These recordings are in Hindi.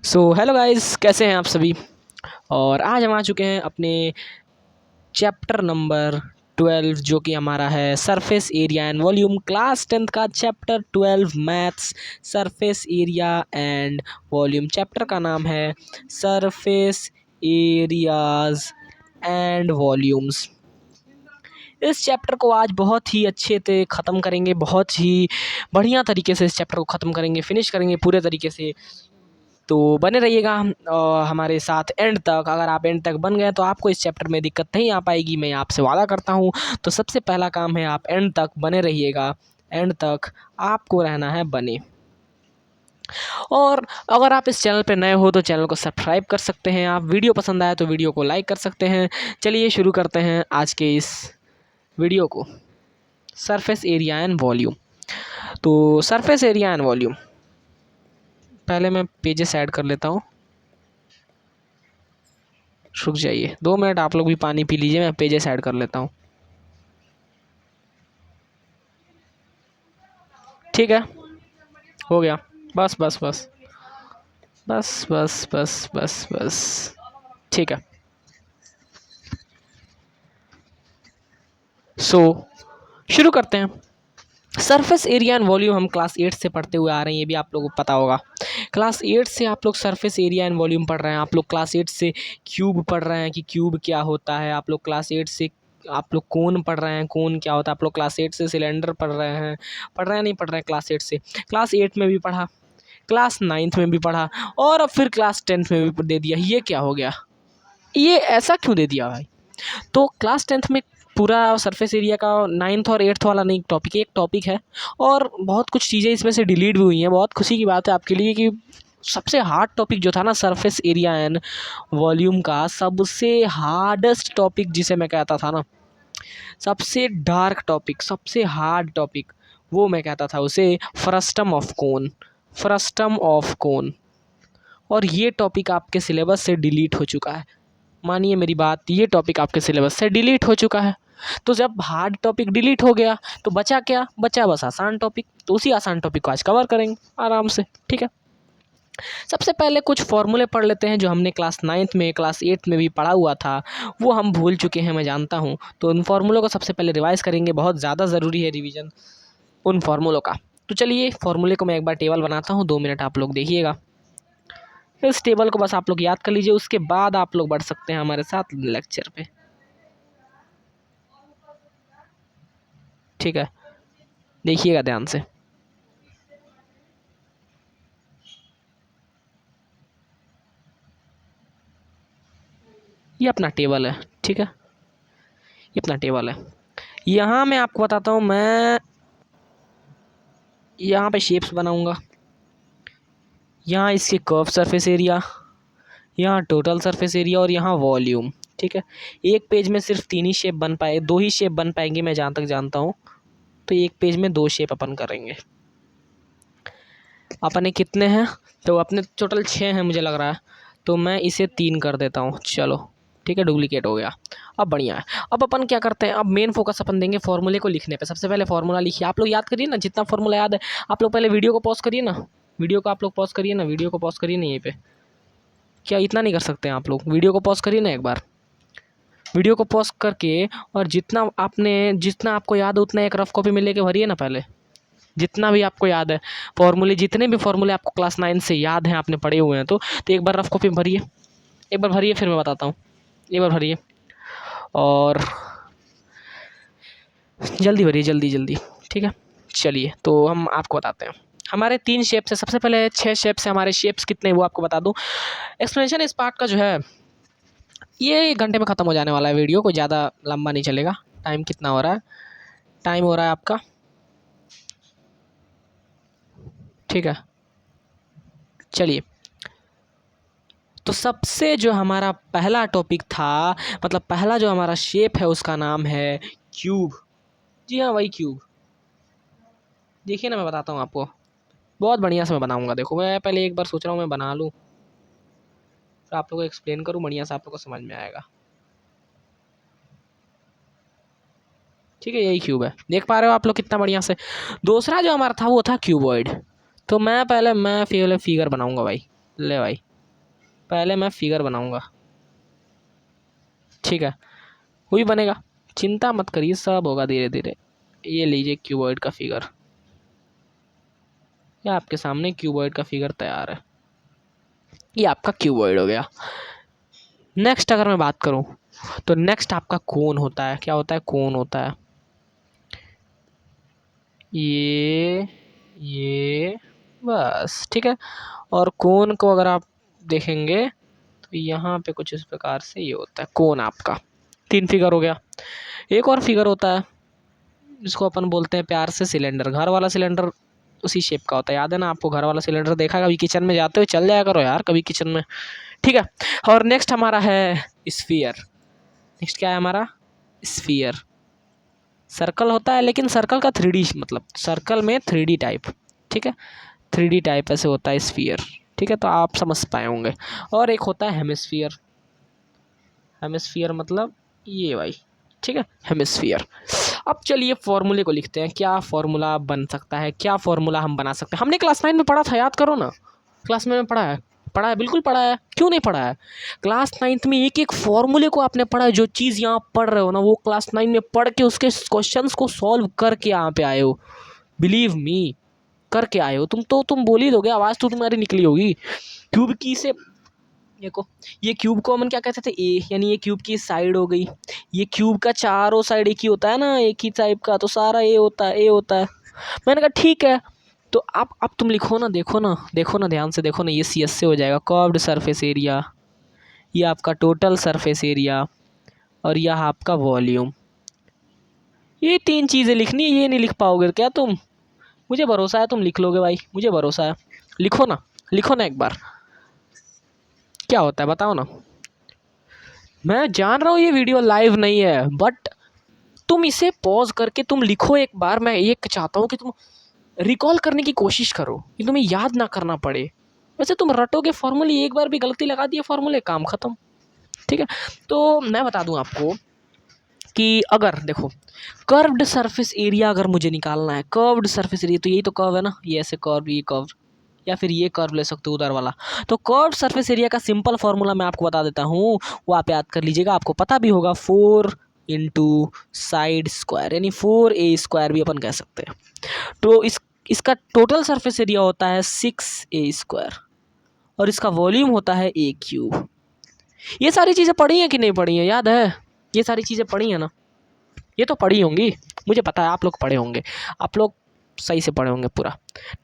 सो हेलो गाइस, कैसे हैं आप सभी। और आज हम आ चुके हैं अपने चैप्टर नंबर 12 जो कि हमारा है surface area and volume, class 10th का chapter 12 maths, surface area and volume. Chapter का नाम है सरफेस एरियाज एंड वॉल्यूम्स। इस चैप्टर को आज बहुत ही अच्छे से ख़त्म करेंगे, बहुत ही बढ़िया तरीके से इस चैप्टर को ख़त्म करेंगे, फिनिश करेंगे पूरे तरीके से। तो बने रहिएगा हमारे साथ एंड तक। अगर आप एंड तक बन गए तो आपको इस चैप्टर में दिक्कत नहीं आ पाएगी, मैं आपसे वादा करता हूँ। तो सबसे पहला काम है आप एंड तक बने रहिएगा, एंड तक आपको रहना है बने। और अगर आप इस चैनल पर नए हो तो चैनल को सब्सक्राइब कर सकते हैं, आप वीडियो पसंद आए तो वीडियो को लाइक कर सकते हैं। चलिए शुरू करते हैं आज के इस वीडियो को, सरफेस एरिया एंड वॉल्यूम। तो सरफेस एरिया एंड वॉल्यूम, पहले मैं पेजेस ऐड कर लेता हूँ। रुक जाइए 2 मिनट, आप लोग भी पानी पी लीजिए, मैं पेजेस ऐड कर लेता हूँ। ठीक है, हो गया। बस बस बस बस बस बस बस बस ठीक है। सो शुरू करते हैं। सरफेस एरिया एंड वॉल्यूम हम क्लास 8 से पढ़ते हुए आ रहे हैं, ये भी आप लोगों को पता होगा। क्लास 8 से आप लोग सरफेस एरिया एंड वॉल्यूम पढ़ रहे हैं। आप लोग क्लास 8 से क्यूब पढ़ रहे हैं कि क्यूब क्या होता है। आप लोग क्लास 8 से आप लोग कोन पढ़ रहे हैं, कोन क्या होता है। आप लोग क्लास 8 से सिलेंडर पढ़ रहे हैं नहीं पढ़ रहे हैं क्लास 8 से। क्लास 8 में भी पढ़ा, क्लास 9th में भी पढ़ा, और अब फिर क्लास 10th में भी दे दिया। ये क्या हो गया, ये ऐसा क्यों दे दिया भाई। तो क्लास 10th में पूरा सरफेस एरिया का 9th और 8th वाला नहीं टॉपिक, एक टॉपिक है, और बहुत कुछ चीज़ें इसमें से डिलीट भी हुई हैं। बहुत खुशी की बात है आपके लिए कि सबसे हार्ड टॉपिक जो था ना सरफेस एरिया एंड वॉल्यूम का, सबसे हार्डेस्ट टॉपिक जिसे मैं कहता था ना, सबसे डार्क टॉपिक, सबसे हार्ड टॉपिक, वो मैं कहता था उसे frustum of cone, frustum of cone. और ये टॉपिक आपके सिलेबस से डिलीट हो चुका है। मानिए मेरी बात, ये टॉपिक आपके सिलेबस से डिलीट हो चुका है। तो जब हार्ड टॉपिक डिलीट हो गया तो बचा क्या, बचा बस आसान टॉपिक। तो उसी आसान टॉपिक को आज कवर करेंगे आराम से, ठीक है। सबसे पहले कुछ फॉर्मूले पढ़ लेते हैं जो हमने क्लास 9th में, क्लास 8th में भी पढ़ा हुआ था, वो हम भूल चुके हैं, मैं जानता हूँ। तो उन फार्मूलों को सबसे पहले रिवाइज़ करेंगे, बहुत ज़्यादा ज़रूरी है रिवीजन उन फार्मूलों का। तो चलिए फार्मूले को मैं एक बार टेबल बनाता हूँ, 2 मिनट आप लोग देखिएगा। इस टेबल को बस आप लोग याद कर लीजिए, उसके बाद आप लोग बढ़ सकते हैं हमारे साथ लेक्चर पे, ठीक है। देखिएगा ध्यान से। ये अपना टेबल है, ठीक है, ये अपना टेबल है। यहाँ मैं आपको बताता हूँ, मैं यहाँ पे शेप्स बनाऊँगा, यहाँ इसके कर्व सरफेस एरिया, यहाँ टोटल सरफेस एरिया, और यहाँ वॉल्यूम, ठीक है। एक पेज में सिर्फ 3 ही शेप बन पाए, 2 ही शेप बन पाएंगे मैं जहाँ तक जानता हूँ। तो एक पेज में 2 शेप अपन करेंगे। अपने कितने हैं, तो अपने टोटल 6 हैं मुझे लग रहा है, तो मैं इसे 3 कर देता हूँ, चलो ठीक है, डुप्लीकेट हो गया। अब बढ़िया है। अब अपन क्या करते हैं, अब मेन फोकस अपन देंगे फॉर्मूले को लिखने पे। सबसे पहले फॉर्मूला लिखिए, आप लोग याद करिए ना, जितना फॉर्मूला याद है। आप लोग पहले वीडियो को पॉज करिए ना, वीडियो को आप लोग पॉज करिए ना, वीडियो को पॉज करिए ना यहीं पे। क्या इतना नहीं कर सकते हैं आप लोग, वीडियो को पॉज करिए ना एक बार, वीडियो को पॉज करके, और जितना आपको याद है उतना एक रफ कॉपी में लेके भरिए ना पहले, जितना भी आपको याद है फॉर्मूले, जितने भी फॉर्मूले आपको क्लास 9 से याद हैं, आपने पढ़े हुए हैं, तो एक बार रफ कॉपी में भरिए, एक बार भरिए, फिर मैं बताता हूँ। एक बार भरिए और जल्दी भरिए, जल्दी जल्दी, ठीक है। चलिए तो हम आपको बताते हैं, हमारे 3 शेप्स है। सबसे पहले 6 शेप्स है हमारे। शेप्स कितने हैं वो आपको बता दूँ। एक्सप्लेनेशन इस पार्ट का जो है, ये 1 घंटे में ख़त्म हो जाने वाला है वीडियो, कोई ज़्यादा लंबा नहीं चलेगा। टाइम कितना हो रहा है, टाइम हो रहा है आपका, ठीक है। चलिए, तो सबसे जो हमारा पहला टॉपिक था, मतलब पहला जो हमारा शेप है उसका नाम है क्यूब। जी हाँ, वही क्यूब। देखिए ना, मैं बताता हूँ आपको, बहुत बढ़िया से मैं बनाऊँगा। देखो मैं पहले एक बार सोच रहा हूँ मैं बना लूँ, फिर आप लोगों को एक्सप्लेन करूँ, बढ़िया से आप लोगों को समझ में आएगा, ठीक है। यही क्यूब है, देख पा रहे हो आप लोग कितना बढ़िया से। दूसरा जो हमारा था वो था क्यूबॉइड। तो मैं पहले फिगर बनाऊँगा भाई, ले भाई, पहले मैं फिगर बनाऊंगा, ठीक है, वही बनेगा, चिंता मत करिए, सब होगा धीरे धीरे। ये लीजिए क्यूबॉइड का फिगर, ये आपके सामने क्यूबॉइड का फिगर तैयार है, ये आपका क्यूबॉइड हो गया। नेक्स्ट अगर मैं बात करूं तो नेक्स्ट आपका कोन होता है। क्या होता है? कोन होता है। ये बस, ठीक है। और कोन को अगर आप देखेंगे तो यहाँ पे कुछ इस प्रकार से ये होता है कोन आपका। 3 फिगर हो गया। एक और फिगर होता है जिसको अपन बोलते हैं प्यार से सिलेंडर। घर वाला सिलेंडर उसी शेप का होता है, याद है ना आपको? घर वाला सिलेंडर देखा कभी किचन में जाते हुए? चल जाया करो यार कभी किचन में, ठीक है। और नेक्स्ट हमारा है स्फीयर। नेक्स्ट क्या है हमारा? स्फीयर। सर्कल होता है लेकिन सर्कल का 3D, मतलब सर्कल में 3D टाइप, ठीक है, 3D टाइप ऐसे होता है स्फीयर, ठीक है, तो आप समझ पाए होंगे। और एक होता है हेमिस्फीयर। हेमिस्फीयर मतलब ये भाई, ठीक है, हेमिस्फीयर। अब चलिए फॉर्मूले को लिखते हैं। क्या फॉर्मूला बन सकता है, क्या फॉर्मूला हम बना सकते हैं? हमने क्लास 9 में पढ़ा था, याद करो ना। क्लास 9 में पढ़ा है, बिल्कुल पढ़ा है, क्यों नहीं पढ़ा है? क्लास 9th में एक एक फॉर्मूले को आपने पढ़ा है। जो चीज़ यहाँ पढ़ रहे हो ना, वो क्लास 9 में पढ़ के उसके क्वेश्चंस को सॉल्व करके यहाँ पे आए हो, बिलीव मी, करके आए हो। तुम बोल ही दोगे, आवाज़ तो तुम्हारी निकली होगी। क्यूब की से देखो, ये क्यूब को अपन क्या कहते थे? ए, यानी ये क्यूब की साइड हो गई। ये क्यूब का चारों साइड एक ही होता है ना, एक ही टाइप का, तो सारा ए होता है, ए होता है। मैंने कहा ठीक है। तो अब तुम लिखो ना, देखो ना ध्यान से देखो ना, ये सी एस से हो जाएगा कर्व्ड सरफेस एरिया, ये आपका टोटल सरफेस एरिया, और यह आपका वॉल्यूम। ये 3 चीज़ें लिखनी है, ये नहीं लिख पाओगे क्या तुम? मुझे भरोसा है तुम लिख लोगे भाई, मुझे भरोसा है। लिखो ना, लिखो ना एक बार, क्या होता है बताओ ना। मैं जान रहा हूँ ये वीडियो लाइव नहीं है, बट तुम इसे पॉज करके तुम लिखो एक बार। मैं ये चाहता हूँ कि तुम रिकॉल करने की कोशिश करो, कि तुम्हें याद ना करना पड़े। वैसे तुम रटोगे फॉर्मूले, एक बार भी गलती लगा दिए फॉर्मूले, काम खत्म, ठीक है। तो मैं बता दूं आपको कि अगर देखो, कर्व्ड सरफेस एरिया अगर मुझे निकालना है, कर्व्ड सरफेस एरिया, तो यही तो कर्व है ना, ये ऐसे कर्व, ये कर्व, या फिर ये कर्व ले सकते हो उधर वाला। तो कर्व्ड सरफेस एरिया का सिंपल फार्मूला मैं आपको बता देता हूँ, वो आप याद कर लीजिएगा, आपको पता भी होगा। 4 इंटू साइड स्क्वायर, यानी 4a स्क्वायर भी अपन कह सकते हैं। तो इसका टोटल सरफेस एरिया होता है 6a स्क्वायर, और इसका वॉल्यूम होता है a क्यूब। ये सारी चीज़ें पढ़ी हैं कि नहीं पढ़ी हैं, याद है? ये सारी चीज़ें पढ़ी हैं ना? ये तो पढ़ी होंगी, मुझे पता है आप लोग पढ़े होंगे, आप लोग सही से पढ़े होंगे पूरा।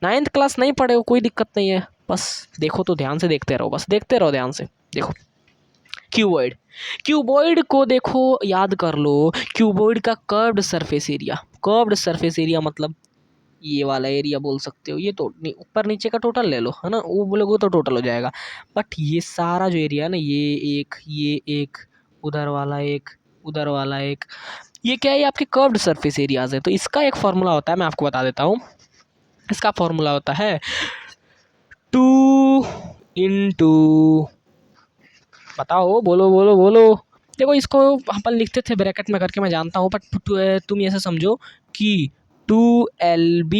9th क्लास नहीं पढ़े हो कोई दिक्कत नहीं है, बस देखो तो ध्यान से देखते रहो, बस देखते रहो ध्यान से। देखो क्यूबॉइड, क्यूबॉइड को देखो, याद कर लो, क्यूबॉइड का curved surface area. Curved surface area मतलब ये वाला एरिया बोल सकते हो, ये तो ऊपर नीचे का टोटल ले लो, है ना, वो बोलोगे तो टोटल हो जाएगा। बट ये सारा जो एरिया है ना, ये एक, उधर वाला एक, उधर वाला एक, ये क्या है? ये आपके कर्व्ड सरफेस एरियाज है। तो इसका एक फॉर्मूला होता है, मैं आपको बता देता हूँ। इसका फॉर्मूला होता है 2 इंटू, बताओ, बोलो बोलो बोलो। देखो इसको अपन लिखते थे ब्रैकेट में करके, मैं जानता हूँ, बट तुम ऐसे समझो कि 2LB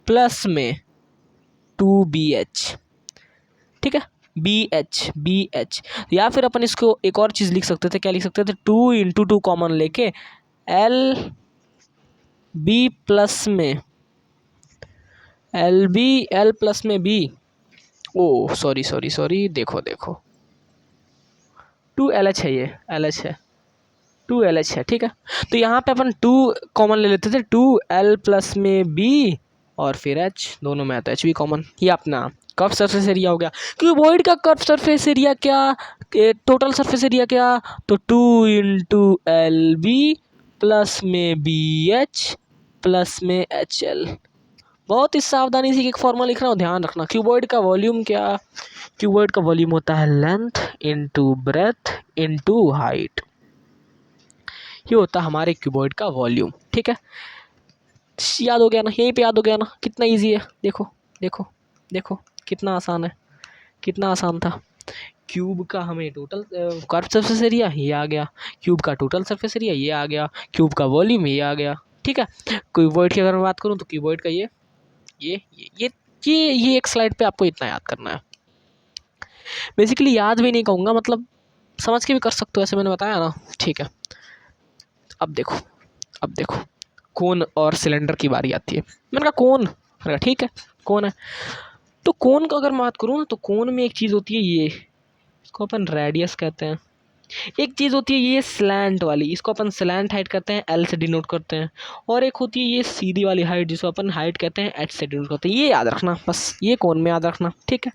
प्लस में 2BH, ठीक है, BH। या फिर अपन इसको एक और चीज़ लिख सकते थे, क्या लिख सकते थे? 2 इंटू 2 कॉमन लेके LB प्लस में L प्लस में B, ओ सॉरी, देखो 2LH है, ये LH है, 2LH है, ठीक है। तो यहाँ पे अपन 2 कॉमन ले लेते थे, 2L प्लस में B, और फिर H, दोनों में आता है H भी कॉमन। ये अपना कर्व सरफेस एरिया हो गया। क्यूबॉइड का कर्व सरफेस एरिया क्या, टोटल सरफेस एरिया क्या? तो 2 इंटू LB प्लस में BH प्लस में HL। बहुत ही सावधानी से एक फॉर्मूला लिख रहा हूँ, ध्यान रखना। क्यूबॉइड का वॉल्यूम क्या? क्यूबॉइड का वॉल्यूम होता है length into breadth into height. ये होता है हमारे क्यूबॉइड का वॉल्यूम, ठीक है। याद हो गया ना? यहीं पे याद हो गया ना? कितना इजी है, देखो देखो देखो, कितना आसान है, कितना आसान था। क्यूब का हमें टोटल कर्व सरफेस एरिया ये आ गया, क्यूब का टोटल सरफेस एरिया ये आ गया, क्यूब का वॉल्यूम ये आ गया, ठीक है। क्यूबॉइड की अगर मैं बात करूँ तो क्यूबॉइड का ये ये ये ये ये एक स्लाइड पे आपको इतना याद करना है। बेसिकली याद भी नहीं कहूँगा, मतलब समझ के भी कर सकते हो, ऐसे मैंने बताया ना। ठीक है, अब देखो, अब देखो, कोन और सिलेंडर की बारी आती है। मैंने कहा कोन, मैंने कहा ठीक है कोन है। तो कोन का अगर मैं बात करूँ ना, तो कोन में एक चीज़ होती है ये, इसको अपन रेडियस कहते हैं। एक चीज़ होती है ये स्लैंट वाली, इसको अपन स्लैंट हाइट कहते हैं, एल से डिनोट करते हैं। और एक होती है ये सीधी वाली हाइट, जिसको अपन हाइट कहते हैं, एच से डिनोट करते हैं। ये याद रखना, बस ये कोन में याद रखना, ठीक है।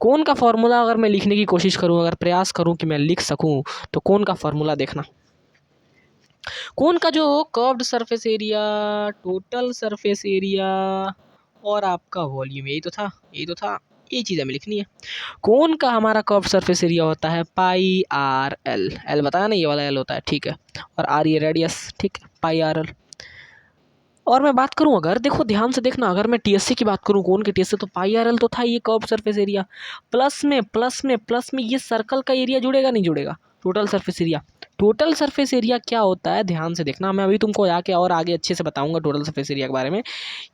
कोन का फॉर्मूला अगर मैं लिखने की कोशिश करूँ, अगर प्रयास करूँ कि मैं लिख सकूँ, तो कोन का फॉर्मूला देखना। कोन का जो curved surface area, total surface area और आपका वॉल्यूम, यही तो था, यही तो था, ये चीज़ हमें लिखनी है। कोन का हमारा कर्व्ड सरफेस एरिया होता है पाई आर एल, एल बताया ना, ये वाला एल होता है, ठीक है, और आर ये रेडियस, ठीक है, पाई आर एल। और मैं बात करूं, अगर देखो ध्यान से देखना, अगर मैं टीएससी की बात करूं, कोन के टीएससी, तो पाई आर एल तो था ये कर्व्ड सरफेस एरिया, प्लस में ये सर्कल का एरिया जुड़ेगा नहीं जुड़ेगा, total surface area. Total surface area क्या होता है, ध्यान से देखना, मैं अभी तुमको जाके और आगे अच्छे से बताऊंगा टोटल सरफेस एरिया के बारे में।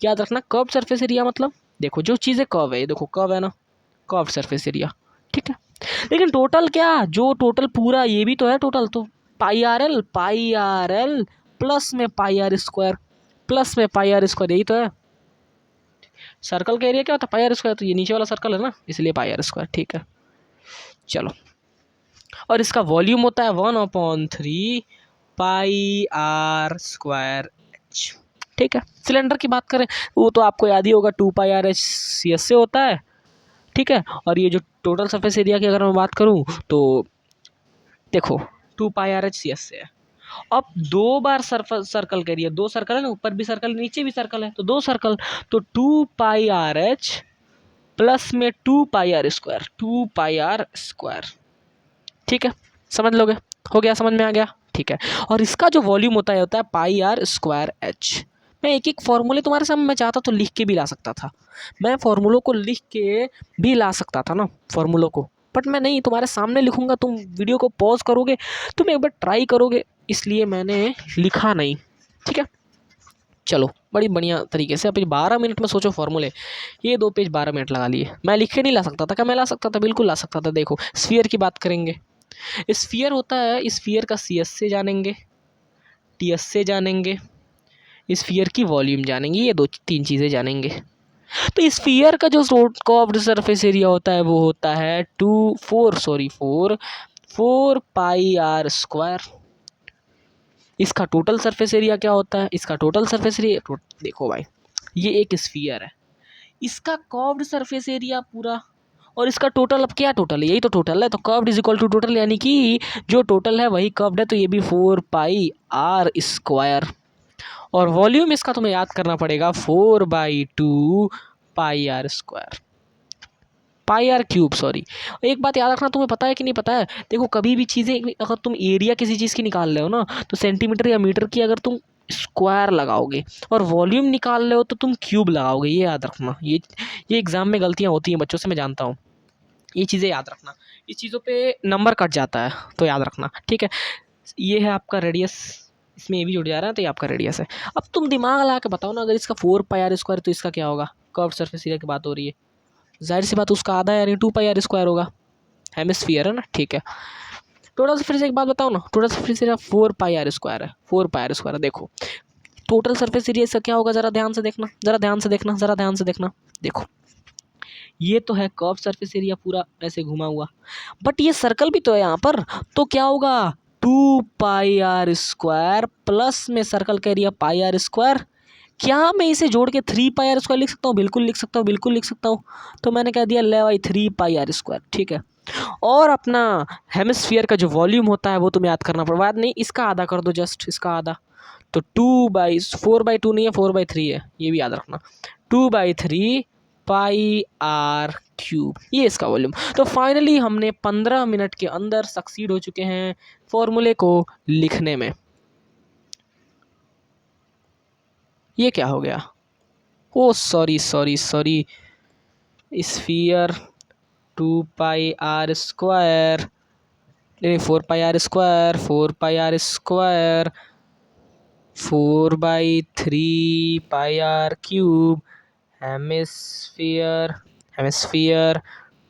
याद रखना, कर्व्ड सरफेस एरिया मतलब, देखो जो चीज़ें कर्व है, ये देखो कर्व है ना, कर्व्ड सरफेस एरिया, ठीक है। लेकिन टोटल क्या, जो टोटल पूरा ये भी तो है टोटल, तो पाई आर एल प्लस में पाई आर स्क्वायर, प्लस में पाई आर स्क्वायर, यही तो है। सर्कल का एरिया क्या होता है, पाई आर स्क्वायर, तो ये नीचे वाला सर्कल है ना, इसलिए पाई आर स्क्वायर, ठीक है। चलो, और इसका वॉल्यूम होता है 1/3 पाई आर स्क्वायर एच, ठीक है। सिलेंडर की बात करें, वो तो आपको याद ही होगा, 2 pi R H C S से होता है, ठीक है। और ये जो टोटल सरफेस एरिया की अगर मैं बात करूँ, तो देखो 2 pi R H C S से है। अब दो बार सर्कल करिए, दो सर्कल है ना, ऊपर भी सर्कल नीचे भी सर्कल है, तो दो सर्कल, तो 2 पाई आर एच प्लस में 2 pi r square, 2 pi r square, ठीक है। समझ लोगे, हो गया, समझ में आ गया, ठीक है। और इसका जो वॉल्यूम होता है पाई आर स्क्वायर एच। मैं एक एक फॉर्मूले तुम्हारे सामने, मैं चाहता तो लिख के भी ला सकता था, मैं फॉर्मूलों को लिख के भी ला सकता था ना, फॉर्मूलों को, बट मैं नहीं, तुम्हारे सामने लिखूंगा, तुम वीडियो को पॉज करोगे, तुम एक बार ट्राई करोगे, इसलिए मैंने लिखा नहीं, ठीक है। चलो, बड़ी बढ़िया तरीके से, अभी 12 मिनट में सोचो फॉर्मूले, ये 2 पेज 12 मिनट लगा लिए। मैं लिख के नहीं ला सकता था क्या, मैं ला सकता था, बिल्कुल ला सकता था। देखो स्फीयर की बात करेंगे, स्फीयर होता है, स्फीयर का सी एस से जानेंगे, टी एस से जानेंगे, स्फीयर की वॉल्यूम जानेंगे, ये दो तीन चीज़ें जानेंगे। तो स्फीयर का जो कर्व्ड सरफेस एरिया होता है, वो होता है 4 पाई आर स्क्वायर। इसका टोटल सरफेस एरिया क्या होता है, इसका टोटल सरफेस एरिया, देखो भाई, ये एक स्फीयर है, इसका कर्व्ड सरफेस एरिया पूरा, और इसका टोटल, अब क्या टोटल है, यही तो टोटल है, तो curved is equal to total, यानी कि जो टोटल है वही कर्व्ड है, तो ये भी 4 पाई आर स्क्वायर। और वॉल्यूम इसका तुम्हें याद करना पड़ेगा, 4/2 pi r square, pi r cube, sorry. एक बात याद रखना, तुम्हें पता है कि नहीं पता है, देखो कभी भी चीज़ें, अगर तुम एरिया किसी चीज़ की निकाल रहे हो ना, तो सेंटीमीटर या मीटर की अगर तुम स्क्वायर लगाओगे, और वॉल्यूम निकाल रहे हो तो तुम क्यूब लगाओगे, ये याद रखना। ये एग्जाम में गलतियाँ होती हैं बच्चों से, मैं जानता हूँ, ये चीज़ें याद रखना, इस चीज़ों पे नंबर कट जाता है, तो याद रखना, ठीक है। ये है आपका रेडियस, इसमें ये भी जुड़ जा रहा है, तो ये आपका रेडियस है। अब तुम दिमाग लगा के बताओ ना, अगर इसका 4 पाई आर स्क्वायर, तो इसका क्या होगा, कर्व सरफेस एरिया की बात हो रही है, जाहिर सी बात उसका आधा यानी 2 पाई आर स्क्वायर होगा, हेमिस्फीयर है ना, ठीक है। टोटल सरफेस एक बात बताओ ना, total surface area 4 pi r square है, 4 पाई आर स्क्वायर है। देखो टोटल सरफेस एरिया इसका क्या होगा, जरा ध्यान से देखना, जरा ध्यान से देखना, जरा ध्यान से देखना। देखो ये तो है कर्व सरफेस एरिया पूरा ऐसे घुमा हुआ, बट ये सर्कल भी तो है यहाँ पर, तो क्या होगा, 2 पाई आर स्क्वायर प्लस में सर्कल का एरिया पाई आर स्क्वायर। क्या मैं इसे जोड़ के 3 पाई आर स्क्वायर लिख सकता हूँ, बिल्कुल लिख सकता हूँ, बिल्कुल लिख सकता हूँ। तो मैंने कह दिया ले भाई 3 पाई आर स्क्वायर, ठीक है। और अपना हेमिस्फीयर का जो वॉल्यूम होता है वो तुम्हें याद करना पड़ेगा, याद नहीं, इसका आधा कर दो, जस्ट इसका आधा, तो 4/2 नहीं है, 4/3 है, ये भी याद रखना, 2/3 पाई आर क्यूब, ये इसका वॉल्यूम। तो फाइनली हमने 15 मिनट के अंदर सक्सीड हो चुके हैं फॉर्मूले को लिखने में। ये क्या हो गया, oh sorry sorry sorry, sphere 2 pi r square, नहीं 4 pi r square, 4 pi r square, 4/3 pi r cube, hemisphere, hemisphere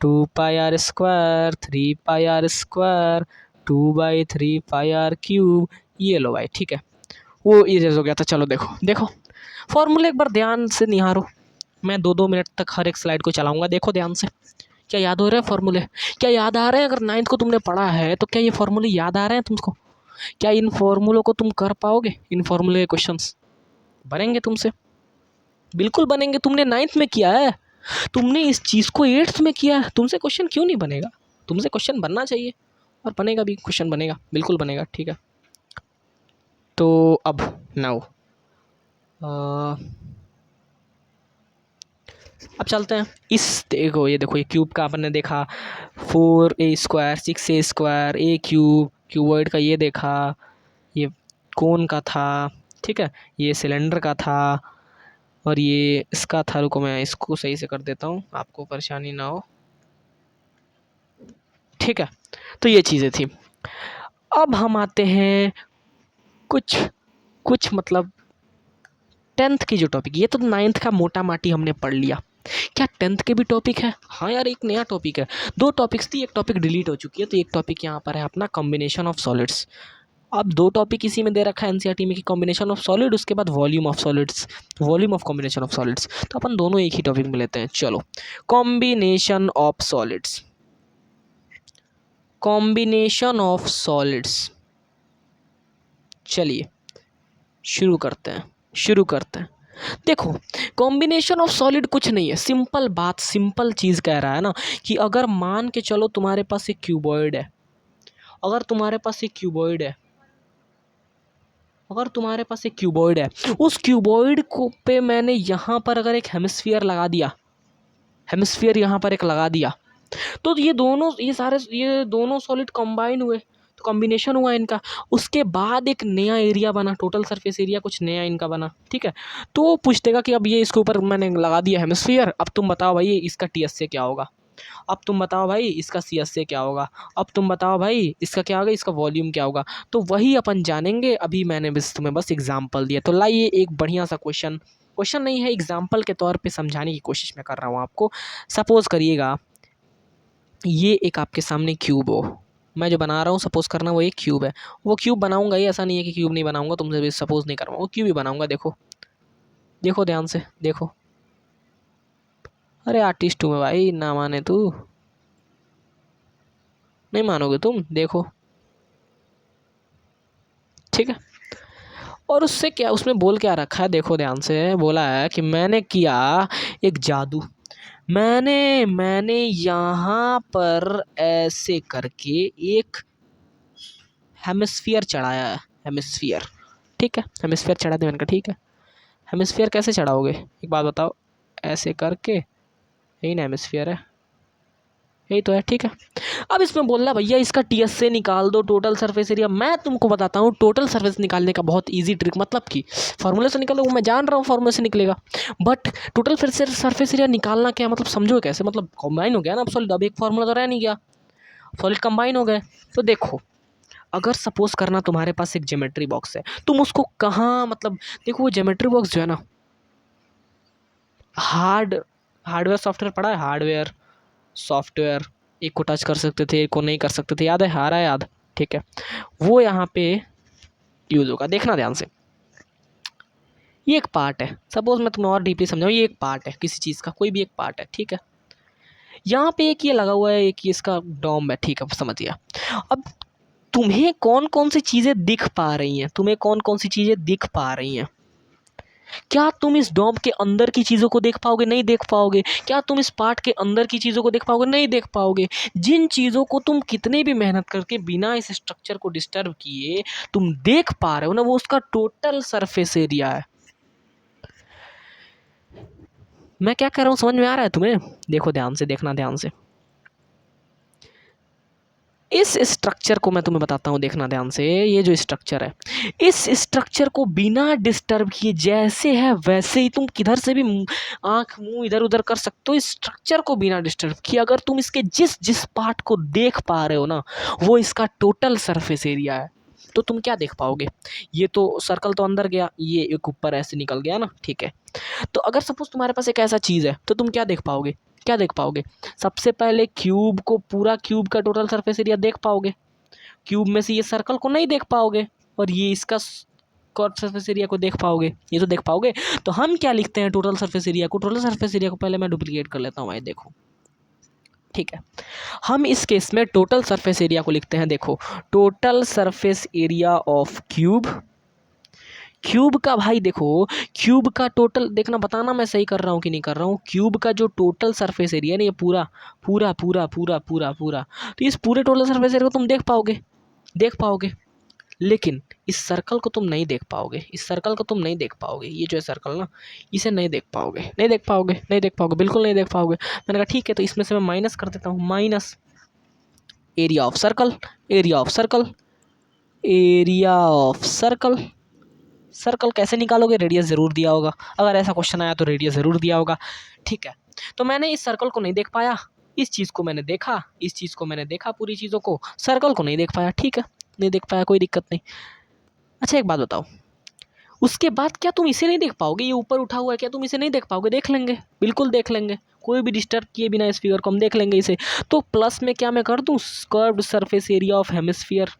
2πr², 3πr², 2/3πr³। ये लो भाई, ठीक है, वो इरेज हो गया था। चलो देखो देखो फॉर्मूले एक बार ध्यान से निहारो। मैं 2-2 मिनट तक हर एक स्लाइड को चलाऊंगा, देखो ध्यान से। क्या याद हो रहे हैं फॉर्मूले? क्या याद आ रहे हैं? अगर 9th को तुमने पढ़ा है तो क्या ये फॉर्मूले याद आ रहे हैं तुमको? क्या इन फॉर्मूलों को तुम कर पाओगे? इन फॉर्मूले के क्वेश्चंस बनेंगे तुमसे? बिल्कुल बनेंगे। तुमने 9th में किया है, तुमने इस चीज़ को 8th में किया है, तुमसे क्वेश्चन क्यों नहीं बनेगा? तुमसे क्वेश्चन बनना चाहिए, और बनेगा भी, क्वेश्चन बनेगा, बिल्कुल बनेगा, ठीक है। तो अब नाउ अब चलते हैं इस, देखो ये देखो, ये क्यूब का अपन ने देखा, 4a², 6a², ए क्यूब, क्यूबॉइड का ये देखा, ये कोन का था, ठीक है, ये सिलेंडर का था, और ये इसका था। रुको मैं इसको सही से कर देता हूँ, आपको परेशानी ना हो, ठीक है। तो ये चीज़ें थी। अब हम आते हैं कुछ कुछ मतलब 10th की जो टॉपिक, ये तो 9th का मोटा माटी हमने पढ़ लिया। क्या 10th के भी टॉपिक है? हाँ यार, एक नया टॉपिक है। 2 टॉपिक्स थी, एक टॉपिक डिलीट हो चुकी है, तो एक टॉपिक यहाँ पर है अपना कॉम्बिनेशन ऑफ सॉलिड्स। अब 2 टॉपिक इसी में दे रखा है एनसीईआरटी में कि कॉम्बिनेशन ऑफ सॉलिड, उसके बाद volume of solids, volume of combination of solids. तो अपन दोनों एक ही टॉपिक में लेते हैं। चलो, combination of solids, combination of solids. चलिए शुरू करते हैं। देखो, कॉम्बिनेशन ऑफ सॉलिड कुछ नहीं है, सिंपल बात, सिंपल चीज़ कह रहा है ना कि अगर मान के चलो तुम्हारे पास एक क्यूबॉइड है, अगर तुम्हारे पास एक क्यूबॉइड है, उस क्यूबॉइड को पे मैंने यहाँ पर अगर एक हेमिस्फीयर लगा दिया, हेमिस्फीयर यहाँ पर एक लगा दिया, तो ये दोनों सॉलिड कंबाइन हुए, तो कॉम्बिनेशन हुआ इनका। उसके बाद एक नया एरिया बना, टोटल सरफेस एरिया कुछ नया इनका बना, ठीक है। तो वो पूछ देगा कि अब ये इसके ऊपर मैंने लगा दिया हेमिस्फीयर, अब तुम बताओ भाई इसका टीएस से क्या होगा, अब तुम बताओ भाई इसका सीएस से क्या होगा, अब तुम बताओ भाई इसका क्या होगा, इसका वॉल्यूम क्या होगा। तो वही अपन जानेंगे। अभी मैंने तुम्हें बस एग्जाम्पल दिया, तो लाइए एक बढ़िया सा क्वेश्चन नहीं है, एग्जाम्पल के तौर पे समझाने की कोशिश मैं कर रहा हूँ आपको। सपोज करिएगा ये एक आपके सामने क्यूब हो, मैं जो बना रहा हूँ सपोज करना वो एक क्यूब है, वो क्यूब बनाऊंगा ही, ऐसा नहीं है कि क्यूब नहीं बनाऊंगा, तुमसे भी सपोज नहीं कर रहा हूँ, वो क्यूब ही बनाऊंगा। देखो देखो ध्यान से देखो, अरे आर्टिस्ट हूँ मैं भाई, ना माने तू, नहीं मानोगे तुम, देखो ठीक है। और उससे क्या, उसमें बोल क्या रखा है, देखो ध्यान से, बोला है कि मैंने किया एक जादू, मैंने यहाँ पर ऐसे करके एक हेमिस्फीयर चढ़ाया है, हेमिस्फीयर, ठीक है, हेमिस्फीयर चढ़ा दिया मैंने कहा, ठीक है। हेमिस्फीयर कैसे चढ़ाओगे, एक बात बताओ, ऐसे करके, यही ना हेमिस्फीयर है, यही तो है, ठीक है। अब इसमें बोल रहा भैया इसका टीएस से निकाल दो टोटल सरफेस एरिया। मैं तुमको बताता हूँ टोटल सरफेस निकालने का बहुत इजी ट्रिक, मतलब कि फार्मूले से निकालो, वो मैं जान रहा हूँ फार्मूले से निकलेगा, बट टोटल फिर से सरफेस एरिया निकालना क्या मतलब, समझो कैसे, मतलब कंबाइन हो गया ना अब सॉलिड, अब एक फार्मूला तो रह नहीं गया, सॉलिड कंबाइन हो गए। तो देखो, अगर सपोज करना तुम्हारे पास एक ज्योमेट्री बॉक्स है, तुम उसको कहाँ, मतलब देखो वो ज्योमेट्री बॉक्स जो है ना, हार्डवेयर सॉफ्टवेयर पढ़ा है, हार्डवेयर सॉफ्टवेयर, एक को टच कर सकते थे, एक को नहीं कर सकते थे, याद है, हारा याद, ठीक है। वो यहाँ पे यूज़ होगा, देखना ध्यान से। ये एक पार्ट है, सपोज मैं तुम्हें और डीपली समझाऊँ, ये एक पार्ट है किसी चीज़ का, कोई भी एक पार्ट है, ठीक है। यहाँ पे एक ये लगा हुआ है, एक ये इसका डॉम है, ठीक है, समझ गया। अब तुम्हें कौन कौन सी चीज़ें दिख पा रही हैं, क्या तुम इस डॉम के अंदर की चीज़ों को देख पाओगे? नहीं देख पाओगे। क्या तुम इस पार्ट के अंदर की चीज़ों को देख पाओगे? नहीं देख पाओगे। जिन चीज़ों को तुम कितने भी मेहनत करके बिना इस स्ट्रक्चर को डिस्टर्ब किए तुम देख पा रहे हो ना, वो उसका टोटल सरफेस एरिया है। मैं क्या कह रहा हूँ समझ में आ रहा है तुम्हें? देखो ध्यान से, देखना ध्यान से, इस स्ट्रक्चर को मैं तुम्हें बताता हूँ, देखना ध्यान से। ये जो स्ट्रक्चर है, इस स्ट्रक्चर को बिना डिस्टर्ब किए जैसे है वैसे ही तुम किधर से भी आंख मुंह इधर उधर कर सकते हो, इस स्ट्रक्चर को बिना डिस्टर्ब किए। अगर तुम इसके जिस जिस पार्ट को देख पा रहे हो ना, वो इसका टोटल सरफेस एरिया है, तो तुम क्या देख पाओगे? ये तो सर्कल तो अंदर गया, ये एक ऊपर ऐसे निकल गया ना, ठीक है। तो अगर सपोज तुम्हारे पास एक ऐसा चीज़ है, तो तुम क्या देख पाओगे? क्या देख पाओगे? सबसे पहले क्यूब को, पूरा क्यूब का टोटल सरफेस एरिया देख पाओगे। क्यूब में से ये सर्कल को नहीं देख पाओगे, और ये इसका कर्व सरफेस एरिया को देख पाओगे, ये तो देख पाओगे। तो हम क्या लिखते हैं टोटल सरफेस एरिया को? टोटल सरफेस एरिया को पहले मैं डुप्लीकेट कर लेता हूँ भाई, देखो ठीक है। हम इस केस में टोटल सरफेस एरिया को लिखते हैं, देखो total surface area of cube. Cube का भाई देखो, क्यूब का टोटल देखना, बताना मैं सही कर रहा हूँ कि नहीं कर रहा हूँ। क्यूब का जो टोटल सरफेस एरिया है ना, ये पूरा पूरा पूरा पूरा पूरा पूरा, तो इस पूरे टोटल सरफेस एरिया को तुम देख पाओगे। लेकिन इस सर्कल को तुम नहीं देख पाओगे, इस सर्कल को तुम नहीं देख पाओगे। ये जो है सर्कल ना, इसे नहीं देख पाओगे, बिल्कुल नहीं देख पाओगे। मैंने कहा ठीक है, तो इसमें से मैं माइनस कर देता हूँ, minus area of circle, area of circle. Circle कैसे निकालोगे? रेडियस ज़रूर दिया होगा, अगर ऐसा क्वेश्चन आया तो रेडियस ज़रूर दिया होगा। ठीक है, तो मैंने इस सर्कल को नहीं देख पाया, इस चीज़ को मैंने देखा, इस चीज़ को मैंने देखा, पूरी चीज़ों को, सर्कल को नहीं देख पाया। ठीक है, नहीं देख पाया, कोई दिक्कत नहीं। अच्छा एक बात बताओ, उसके बाद क्या तुम इसे नहीं देख पाओगे? ये ऊपर उठा हुआ है, क्या तुम इसे नहीं देख पाओगे? देख लेंगे, बिल्कुल देख लेंगे, कोई भी डिस्टर्ब किए बिना इस फिगर को हम देख लेंगे इसे। तो प्लस में क्या मैं कर दूं? Curved surface area of hemisphere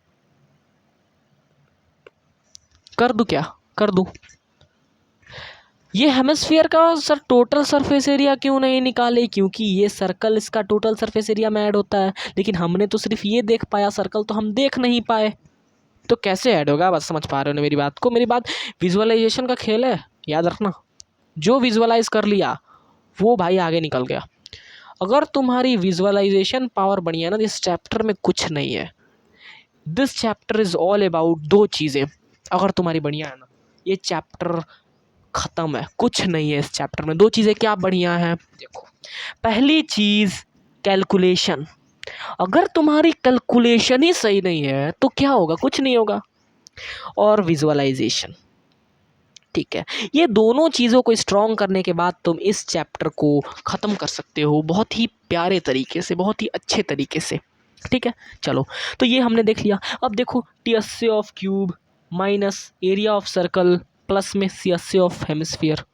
कर दूं, क्या कर दूं? ये हेमिस्फीयर का सर टोटल सरफेस एरिया क्यों नहीं निकाले? क्योंकि ये सर्कल इसका टोटल सरफेस एरिया में ऐड होता है, लेकिन हमने तो सिर्फ ये देख पाया, सर्कल तो हम देख नहीं पाए। तो कैसे ऐड होगा? बस समझ पा रहे हो ना मेरी बात को? मेरी बात विजुअलाइजेशन का खेल है, याद रखना। जो विजुअलाइज कर लिया वो भाई आगे निकल गया। अगर तुम्हारी विजुअलाइजेशन पावर बढ़िया है ना, इस चैप्टर में कुछ नहीं है। This chapter is all about दो चीज़ें। अगर तुम्हारी बढ़िया है ना, ये चैप्टर खत्म है, कुछ नहीं है इस चैप्टर में। दो चीज़ें क्या बढ़िया हैं? देखो, पहली चीज़ कैलकुलेशन। अगर तुम्हारी कैलकुलेशन ही सही नहीं है तो क्या होगा? कुछ नहीं होगा। और विजुअलाइजेशन, ठीक है, ये दोनों चीज़ों को स्ट्रॉन्ग करने के बाद तुम इस चैप्टर को ख़त्म कर सकते हो बहुत ही प्यारे तरीके से, बहुत ही अच्छे तरीके से। ठीक है, चलो, तो ये हमने देख लिया। अब देखो, TSA of cube minus area of circle plus में सीएसए ऑफ हेमिस्फीयर।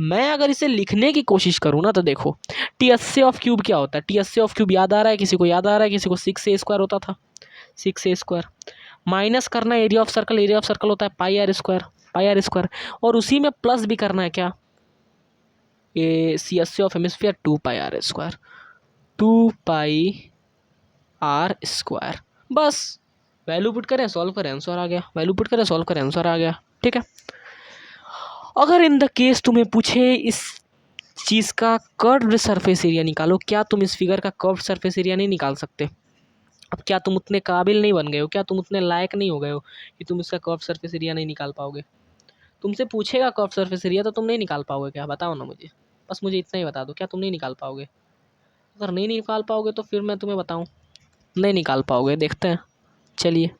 मैं अगर इसे लिखने की कोशिश करूँ ना, तो देखो टीएसए ऑफ क्यूब क्या होता है? टीएसए ऑफ क्यूब याद आ रहा है किसी को? याद आ रहा है किसी को? 6a² होता था, 6a²। माइनस करना area of circle, area of circle होता है पाई r², और उसी में प्लस भी करना है क्या? A CSA of hemisphere 2πr², 2πr²। बस वैल्यू पुट करें, सॉल्व करें, आंसर आ गया। वैल्यू पुट करें, सॉल्व करें, आंसर आ गया। ठीक है, अगर इन द केस तुम्हें पूछे इस चीज़ का कर्व्ड सरफेस एरिया निकालो, क्या तुम इस फिगर का कर्व्ड सरफेस एरिया नहीं निकाल सकते? अब क्या तुम उतने काबिल नहीं बन गए हो? क्या तुम उतने लायक नहीं हो गए हो कि तुम इसका कर्व सरफेस एरिया नहीं निकाल पाओगे? तुमसे पूछेगा कर्व सरफेस एरिया तो तुम नहीं निकाल पाओगे क्या? बताओ ना मुझे, बस मुझे इतना ही बता दो, क्या तुम नहीं निकाल पाओगे? अगर नहीं निकाल पाओगे तो फिर मैं तुम्हें बताऊं, नहीं निकाल पाओगे। देखते हैं, चलिए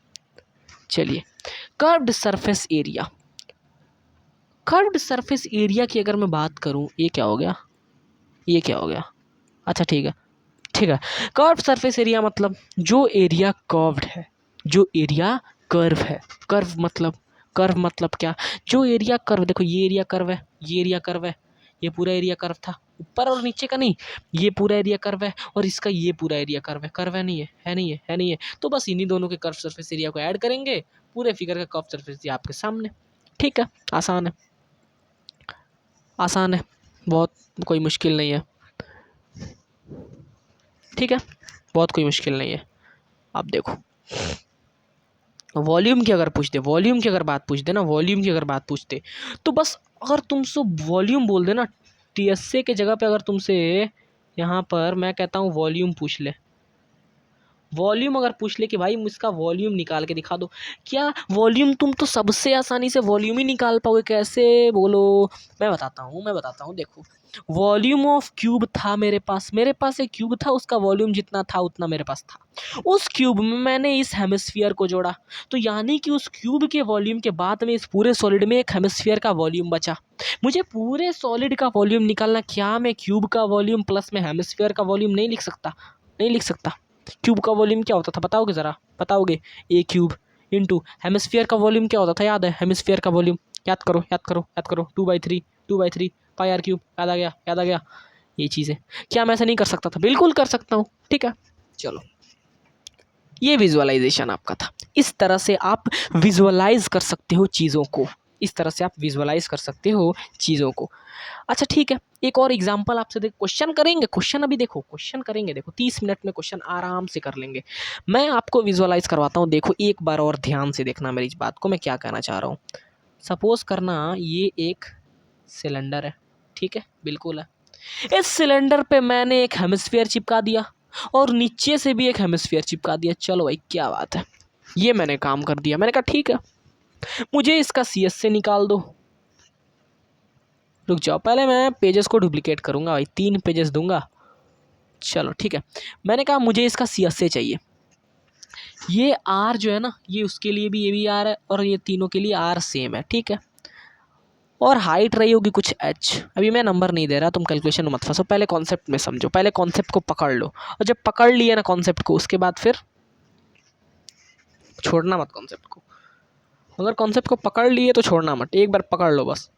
चलिए। Curved surface area, curved surface area की अगर मैं बात करूं, ये क्या हो गया, ये क्या हो गया? अच्छा ठीक है, ठीक है। कर्व्ड सरफेस एरिया मतलब जो एरिया कर्व्ड है, जो एरिया कर्व है। कर्व मतलब क्या? जो एरिया कर्व, देखो ये एरिया कर्व है, ये एरिया कर्व है, ये पूरा एरिया कर्व था, ऊपर और नीचे का नहीं, ये पूरा एरिया कर्व है, और इसका ये पूरा एरिया कर्व है नहीं है, है नहीं है। तो बस इन्हीं दोनों के कर्व सरफेस एरिया को ऐड करेंगे, पूरे फिगर का कर्व सरफेस एरिया आपके सामने। ठीक है, आसान है, आसान है बहुत, कोई मुश्किल नहीं है। ठीक है, बहुत कोई मुश्किल नहीं है। अब देखो, वॉल्यूम की अगर पूछ दे, वॉल्यूम की अगर बात पूछ दे ना, वॉल्यूम की अगर बात पूछते, तो बस अगर तुमसे वॉल्यूम बोल देना, टीएसए के जगह पे अगर तुमसे यहाँ पर मैं कहता हूँ वॉल्यूम पूछ ले, वॉल्यूम अगर पूछ ले कि भाई इसका वॉल्यूम निकाल के दिखा दो, क्या वॉल्यूम तुम तो सबसे आसानी से वॉल्यूम ही निकाल पाओगे? कैसे बोलो, मैं बताता हूँ। देखो, वॉल्यूम ऑफ क्यूब था मेरे पास एक क्यूब था, उसका वॉल्यूम जितना था उतना मेरे पास था। उस क्यूब में मैंने इस हेमिस्फीयर को जोड़ा, तो यानी कि उस क्यूब के वॉल्यूम के बाद में इस पूरे सॉलिड में एक हेमिस्फीयर का वॉल्यूम बचा। मुझे पूरे सॉलिड का वॉल्यूम निकालना, क्या मैं क्यूब का वॉल्यूम प्लस में हेमिस्फीयर का वॉल्यूम नहीं लिख सकता? नहीं लिख सकता। क्यूब का वॉल्यूम क्या होता था बताओगे ज़रा, बताओगे? ए क्यूब इंटू हेमिस्फीयर का वॉल्यूम क्या होता था? याद है हेमिस्फीयर का वॉल्यूम? याद करो 2/3 पाई r³ याद आ गया, ये चीज़ें। क्या मैं ऐसा नहीं कर सकता था? बिल्कुल कर सकता हूँ, ठीक है। चलो, ये विजुअलाइजेशन आपका था। इस तरह से आप विजुअलाइज कर सकते हो चीज़ों को, इस तरह से आप विजुअलाइज कर सकते हो चीज़ों को। अच्छा ठीक है, एक और एग्जांपल आपसे देख, क्वेश्चन करेंगे, क्वेश्चन अभी देखो, क्वेश्चन करेंगे, देखो 30 मिनट में क्वेश्चन आराम से कर लेंगे। मैं आपको विजुअलाइज करवाता हूँ, देखो एक बार और ध्यान से देखना मेरी इस बात को, मैं क्या कहना चाह रहा हूँ। सपोज करना ये एक सिलेंडर है, ठीक है, बिल्कुल है। इस सिलेंडर पे मैंने एक हेमिस्फीयर चिपका दिया और नीचे से भी एक हेमिस्फीयर चिपका दिया। चलो भाई क्या बात है, ये मैंने काम कर दिया। मैंने कहा ठीक है, मुझे इसका CS से निकाल दो। रुक जाओ, पहले मैं पेजेस को डुप्लीकेट करूंगा भाई, 3 पेजेस दूंगा। चलो ठीक है, मैंने कहा मुझे इसका CS से चाहिए। ये R जो है ना, ये उसके लिए भी, ये भी R है और ये तीनों के लिए R सेम है, ठीक है। और हाइट रही होगी कुछ H। अभी मैं नंबर नहीं दे रहा, तुम कैलकुलेशन में मत फंसो, पहले कॉन्सेप्ट में समझो, पहले कॉन्सेप्ट को पकड़ लो। और जब पकड़ लिया ना कॉन्सेप्ट को, उसके बाद फिर छोड़ना मत कॉन्सेप्ट को। अगर कॉन्सेप्ट को पकड़ लिए तो छोड़ना मत, एक बार पकड़ लो बस।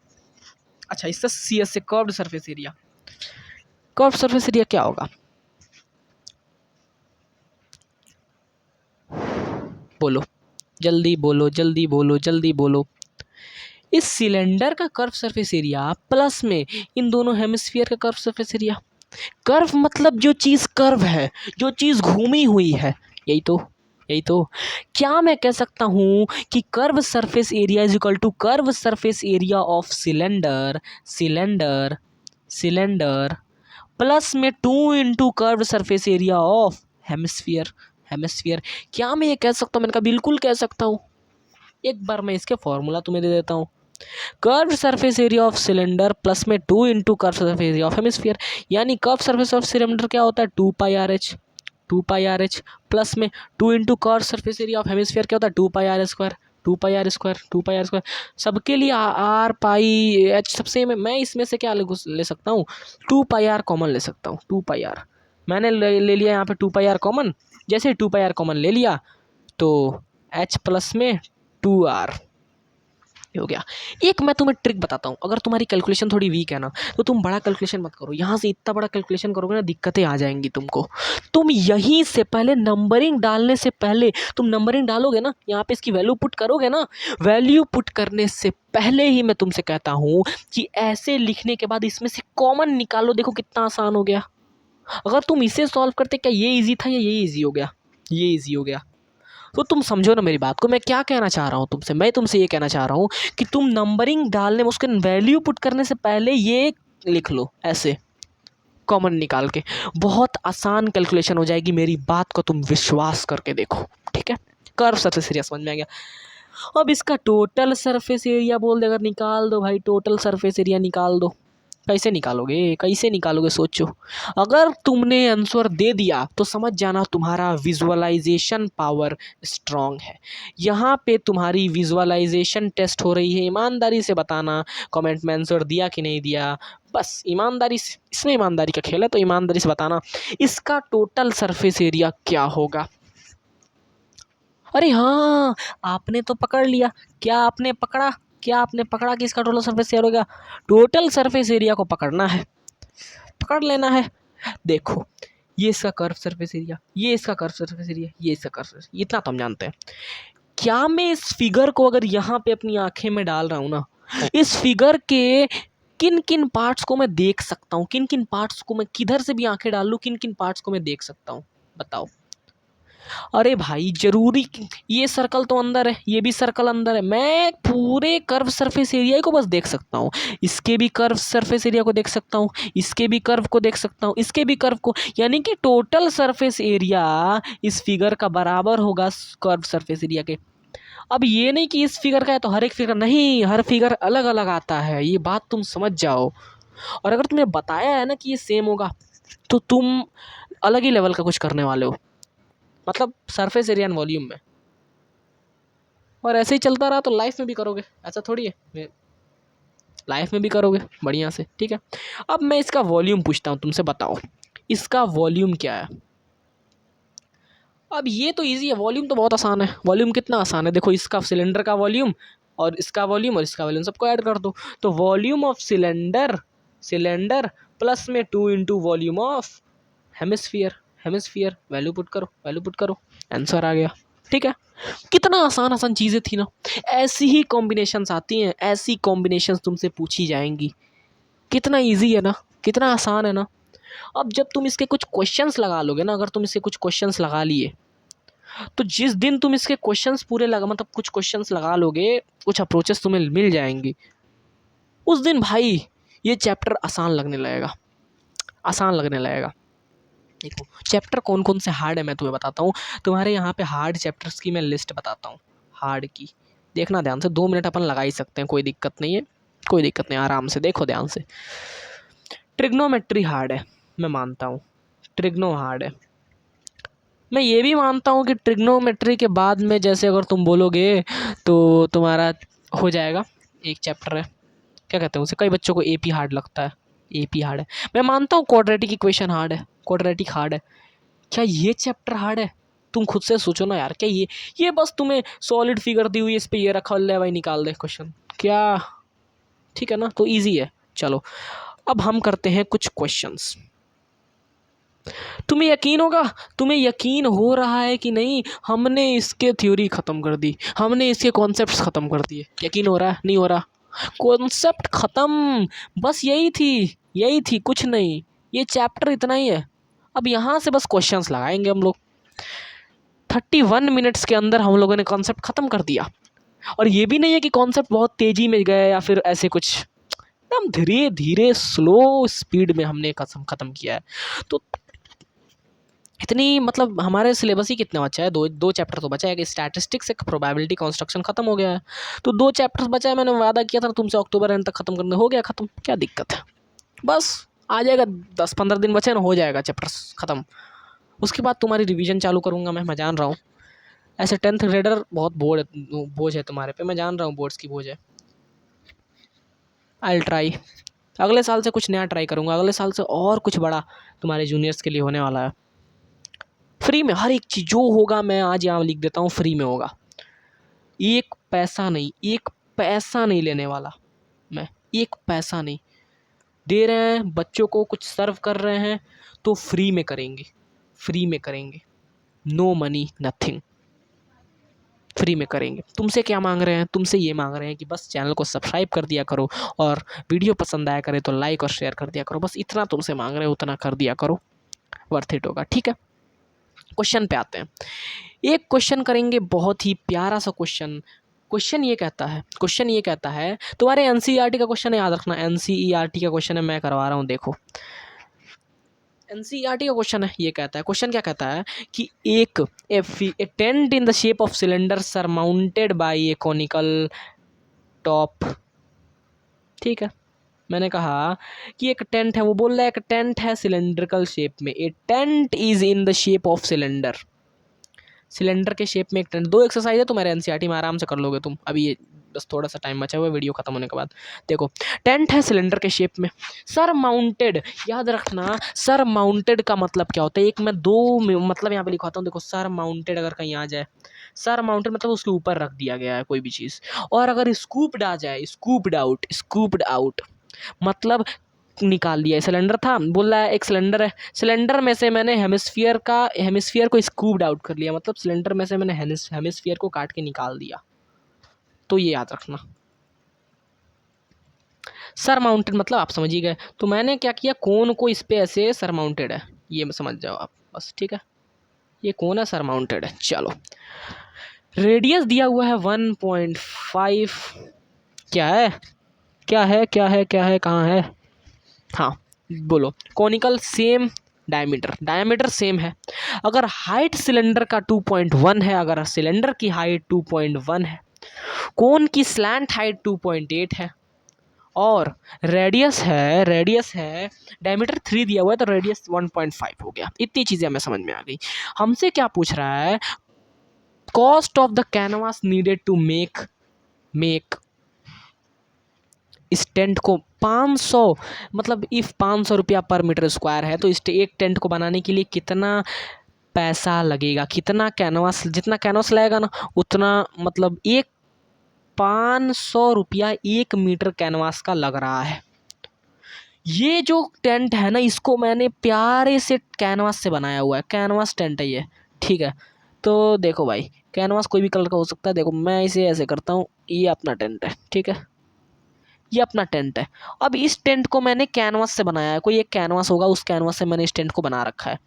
अच्छा, इससे CS से curved surface area, curved surface area क्या होगा? बोलो जल्दी, बोलो जल्दी, बोलो जल्दी, बोलो। इस सिलेंडर का कर्व सरफेस एरिया प्लस में इन दोनों हेमिस्फीयर का कर्व सरफेस एरिया। कर्व मतलब जो चीज़ कर्व है, जो चीज़ घूमी हुई है, यही तो, यही तो। क्या मैं कह सकता हूँ कि curve surface area is equal to curve surface area of cylinder, cylinder, cylinder plus में 2 into curve surface area of hemisphere, hemisphere. क्या मैं ये कह सकता हूँ? मैंने कहा बिल्कुल कह सकता हूँ। एक बार मैं इसके फॉर्मूला तुम्हें दे देता हूँ। Curve surface area of cylinder plus में 2 into curve surface area of hemisphere, यानी कर्व सरफेस ऑफ सिलेंडर क्या होता है? 2πRH, 2πRH प्लस में 2 into curve surface area of hemisphere क्या होता है? 2πR², 2πR², 2πR²। सबके लिए R πH सबसे मैं इसमें से क्या ले सकता हूँ? 2πR कॉमन ले सकता हूँ, 2πR मैंने ले लिया यहाँ पे 2πR कॉमन। जैसे 2πR कॉमन ले लिया तो H प्लस में 2R हो गया। एक मैं तुम्हें ट्रिक बताता हूँ, अगर तुम्हारी कैलकुलेशन थोड़ी वीक है ना, तो तुम बड़ा कैलकुलेशन मत करो। यहाँ से इतना बड़ा कैलकुलेशन करोगे ना, दिक्कतें आ जाएंगी तुमको। तुम यहीं से पहले नंबरिंग डालने से पहले, तुम नंबरिंग डालोगे ना, यहाँ पे इसकी वैल्यू पुट करोगे ना, वैल्यू पुट करने से पहले ही मैं तुमसे कहता हूँ कि ऐसे लिखने के बाद इसमें से कॉमन निकालो। देखो कितना आसान हो गया। अगर तुम इसे सॉल्व करते, क्या ये ईजी था या ये ईजी हो गया? ये ईजी हो गया। तो तुम समझो ना मेरी बात को, मैं क्या कहना चाह रहा हूँ तुमसे। मैं तुमसे ये कहना चाह रहा हूँ कि तुम नंबरिंग डालने में, उसके वैल्यू पुट करने से पहले ये लिख लो ऐसे, कॉमन निकाल के। बहुत आसान कैलकुलेशन हो जाएगी, मेरी बात को तुम विश्वास करके देखो, ठीक है। कर्व सरफेस एरिया समझ में आ गया। अब इसका टोटल सरफेस एरिया बोल दे, अगर निकाल दो भाई, टोटल सरफेस एरिया निकाल दो। कैसे निकालोगे, कैसे निकालोगे सोचो। अगर तुमने आंसर दे दिया तो समझ जाना तुम्हारा विजुअलाइजेशन पावर स्ट्रांग है। यहाँ पे तुम्हारी विजुअलाइजेशन टेस्ट हो रही है। ईमानदारी से बताना कमेंट में आंसर दिया कि नहीं दिया, बस ईमानदारी से, इसमें ईमानदारी का खेल है, तो ईमानदारी से बताना इसका टोटल सरफेस एरिया क्या होगा। अरे हाँ, आपने तो पकड़ लिया। क्या आपने पकड़ा? क्या आपने पकड़ा कि इसका टोटल सरफेस एरिया होगा? टोटल सरफेस एरिया को पकड़ना है, पकड़ लेना है। देखो, ये इसका कर्व सरफेस एरिया, ये इसका कर्व सरफेस एरिया, ये इसका कर्व सरफेस, इतना तो हम जानते हैं। क्या मैं इस फिगर को अगर यहाँ पे अपनी आंखें में डाल रहा हूँ ना, इस फिगर के किन किन पार्ट्स को मैं देख सकता हूँ, किन किन पार्ट्स को मैं किधर से भी आंखें डाल लूँ, किन किन पार्ट्स को मैं देख सकता हूँ, बताओ। अरे भाई जरूरी, ये सर्कल तो अंदर है, ये भी सर्कल अंदर है, मैं पूरे कर्व सरफेस एरिया को बस देख सकता हूँ। इसके भी कर्व सरफेस एरिया को देख सकता हूँ, इसके भी कर्व को देख सकता हूँ, इसके भी कर्व को, यानी कि टोटल सरफेस एरिया इस फिगर का बराबर होगा कर्व सरफेस एरिया के। अब ये नहीं कि इस फिगर का है तो हर एक फिगर, नहीं, हर फिगर अलग अलग आता है, ये बात तुम समझ जाओ। और अगर तुम्हें बताया है ना कि ये सेम होगा, तो तुम अलग ही लेवल का कुछ करने वाले हो, मतलब सरफेस एरिया एंड वॉल्यूम में। और ऐसे ही चलता रहा तो लाइफ में भी करोगे, ऐसा थोड़ी है, लाइफ में भी करोगे बढ़िया से, ठीक है। अब मैं इसका वॉल्यूम पूछता हूँ तुमसे, बताओ इसका वॉल्यूम क्या है। अब ये तो इजी है, वॉल्यूम तो बहुत आसान है। वॉल्यूम कितना आसान है, देखो इसका सिलेंडर का वॉल्यूम और इसका वॉल्यूम और इसका वॉल्यूम सबको ऐड कर दो, तो volume of cylinder, cylinder plus में 2 into volume of hemisphere. Hemisphere value put करो, आंसर आ गया। ठीक है, कितना आसान आसान चीज़ें थी ना। ऐसी ही कॉम्बिनेशंस आती हैं, ऐसी कॉम्बिनेशंस तुमसे पूछी जाएंगी। कितना इजी है ना, कितना आसान है ना। अब जब तुम इसके कुछ क्वेश्चंस लगा लोगे ना, अगर तुम इसके कुछ क्वेश्चंस लगा लिए, तो जिस दिन तुम इसके क्वेश्चंस पूरे लगा मतलब कुछ क्वेश्चंस लगा लोगे, कुछ अप्रोचेस तुम्हें मिल जाएंगी, उस दिन भाई ये चैप्टर आसान लगने लगेगा, आसान लगने लगेगा। देखो चैप्टर कौन कौन से हार्ड है मैं तुम्हें बताता हूँ। तुम्हारे यहाँ पे हार्ड चैप्टर्स की मैं लिस्ट बताता हूँ, हार्ड की। देखना ध्यान से, 2 मिनट अपन लगा ही सकते हैं, कोई दिक्कत नहीं है, कोई दिक्कत नहीं, आराम से देखो ध्यान से। ट्रिग्नोमेट्री हार्ड है, मैं मानता हूँ ट्रिग्नो हार्ड है। मैं ये भी मानता हूँ कि ट्रिग्नोमेट्री के बाद में जैसे अगर तुम बोलोगे तो तुम्हारा हो जाएगा, एक चैप्टर है, क्या कहते हैं उसे, कई बच्चों को एपी हार्ड लगता है, एपी हार्ड है। मैं मानता हूँ क्वाड्रेटिक इक्वेशन हार्ड है, क्वाड्रेटिक हार्ड है। क्या ये चैप्टर हार्ड है? तुम खुद से सोचो ना यार, क्या ये बस तुम्हें सॉलिड फिगर दी हुई, इस पे ये रखा हुआ है भाई, निकाल दे क्वेश्चन क्या? ठीक है ना, तो इजी है। चलो अब हम करते हैं कुछ क्वेश्चंस। तुम्हें यकीन होगा, तुम्हें यकीन हो रहा है कि नहीं, हमने इसके थ्योरी ख़त्म कर दी, हमने इसके कॉन्सेप्ट्स ख़त्म कर दिए। यकीन हो रहा है? नहीं हो रहा? कॉन्सेप्ट ख़त्म, बस यही थी, कुछ नहीं। ये चैप्टर इतना ही है। अब यहाँ से बस क्वेश्चंस लगाएंगे हम लोग। 31 मिनट्स के अंदर हम लोगों ने कॉन्सेप्ट ख़त्म कर दिया। और ये भी नहीं है कि कॉन्सेप्ट बहुत तेज़ी में गए या फिर ऐसे कुछ, एकदम धीरे धीरे स्लो स्पीड में हमने ख़त्म किया है। तो इतनी मतलब हमारे सिलेबस ही कितना बचा है, दो चैप्टर तो बचा है, कि स्टैटिस्टिक्स, एक प्रोबेबिलिटी कंस्ट्रक्शन खत्म हो गया है, तो 2 चैप्टर्स बचा है। मैंने वादा किया था तुमसे अक्टूबर एंड तक खत्म करने, हो गया खत्म, क्या दिक्कत है, बस आ जाएगा, 10-15 दिन बचे ना, हो जाएगा चैप्टर्स खत्म। उसके बाद तुम्हारी रिवीजन चालू करूँगा मैं जान रहा हूँ। ऐसे 10th ग्रेडर बहुत बोझ है तुम्हारे पे, मैं जान रहा हूँ, बोर्ड्स की बोझ है। आई विल ट्राई, अगले साल से कुछ नया ट्राई करूँगा, अगले साल से और कुछ बड़ा तुम्हारे जूनियर्स के लिए होने वाला है। फ्री में हर एक चीज़ जो होगा, मैं आज यहाँ लिख देता हूँ, फ्री में होगा। एक पैसा नहीं लेने वाला मैं, एक पैसा नहीं। दे रहे हैं बच्चों को, कुछ सर्व कर रहे हैं तो फ्री में करेंगे, नो मनी नथिंग, फ्री में करेंगे। तुमसे क्या मांग रहे हैं? तुमसे ये मांग रहे हैं कि बस चैनल को सब्सक्राइब कर दिया करो, और वीडियो पसंद आया करे तो लाइक और शेयर कर दिया करो, बस इतना तुमसे मांग रहे हैं, उतना कर दिया करो, वर्थ इट होगा। ठीक है, क्वेश्चन पे आते हैं। एक क्वेश्चन करेंगे, बहुत ही प्यारा सा क्वेश्चन। क्वेश्चन ये कहता है, तुम्हारे एनसीईआरटी का क्वेश्चन है, याद रखना, एनसीईआरटी का क्वेश्चन है, मैं करवा रहा हूँ, देखो एनसीईआरटी का क्वेश्चन है। ये कहता है, क्वेश्चन क्या कहता है कि एक a tent in the shape of cylinder surmounted by a conical top. ठीक है, मैंने कहा कि एक टेंट है, वो बोल रहा है एक टेंट है सिलेंड्रिकल शेप में, a tent is in the shape of cylinder, cylinder के शेप में एक टेंट। 2 एक्सरसाइज है तुम्हारे एनसीईआरटी में, आराम से कर लोगे तुम, अभी ये बस थोड़ा सा टाइम बचा हुआ है वीडियो खत्म होने के बाद। देखो टेंट है सिलेंडर के शेप में, सर माउंटेड, याद रखना सर माउंटेड का मतलब क्या होता है, एक मैं 2 मतलब यहाँ पे लिखवाता हूँ। देखो सर माउंटेड अगर कहीं आ जाए, सर माउंटेड मतलब उसके ऊपर रख दिया गया है कोई भी चीज़, और अगर स्कूप्ड आ जाए, स्कूप्ड आउट मतलब निकाल दिया। सिलेंडर था, बोल रहा है एक सिलेंडर है, सिलेंडर में से मैंने हेमिस्फीयर को स्कूप्ड आउट कर लिया, मतलब सिलेंडर में से मैंने हेमिस्फीयर को काट के निकाल दिया। तो ये याद रखना, सर माउंटेड मतलब आप समझ ही गए। तो मैंने क्या किया, कोन को इस पे ऐसे सर माउंटेड है, ये समझ जाओ आप बस। ठीक है, ये कोन है, सर माउंटेड है। चलो रेडियस दिया हुआ है 1.5, क्या है कहाँ है, हाँ बोलो, कॉनिकल सेम, डायमीटर सेम है। अगर हाइट सिलेंडर का 2.1 है, अगर सिलेंडर की हाइट 2.1 है, कोन की स्लैंट हाइट 2.8 है, और रेडियस है डायमीटर 3 दिया हुआ है, तो रेडियस 1.5 हो गया। इतनी चीज़ें हमें समझ में आ गई। हमसे क्या पूछ रहा है, cost of the canvas needed to make इस टेंट को 500, मतलब इफ़ 500 रुपया पर मीटर स्क्वायर है, तो इस एक टेंट को बनाने के लिए कितना पैसा लगेगा, कितना कैनवास, जितना कैनवास लगेगा ना उतना, मतलब 500 रुपया 1 मीटर कैनवास का लग रहा है। ये जो टेंट है ना, इसको मैंने प्यारे से कैनवास से बनाया हुआ है, कैनवास टेंट है ये, ठीक है। तो देखो भाई, कैनवास कोई भी कलर का हो सकता है। देखो मैं इसे ऐसे करता हूँ, ये अपना टेंट है, ठीक है, ये अपना टेंट है। अब इस टेंट को मैंने कैनवास से बनाया है, कोई एक कैनवास होगा, उस कैनवास से मैंने इस टेंट को बना रखा है।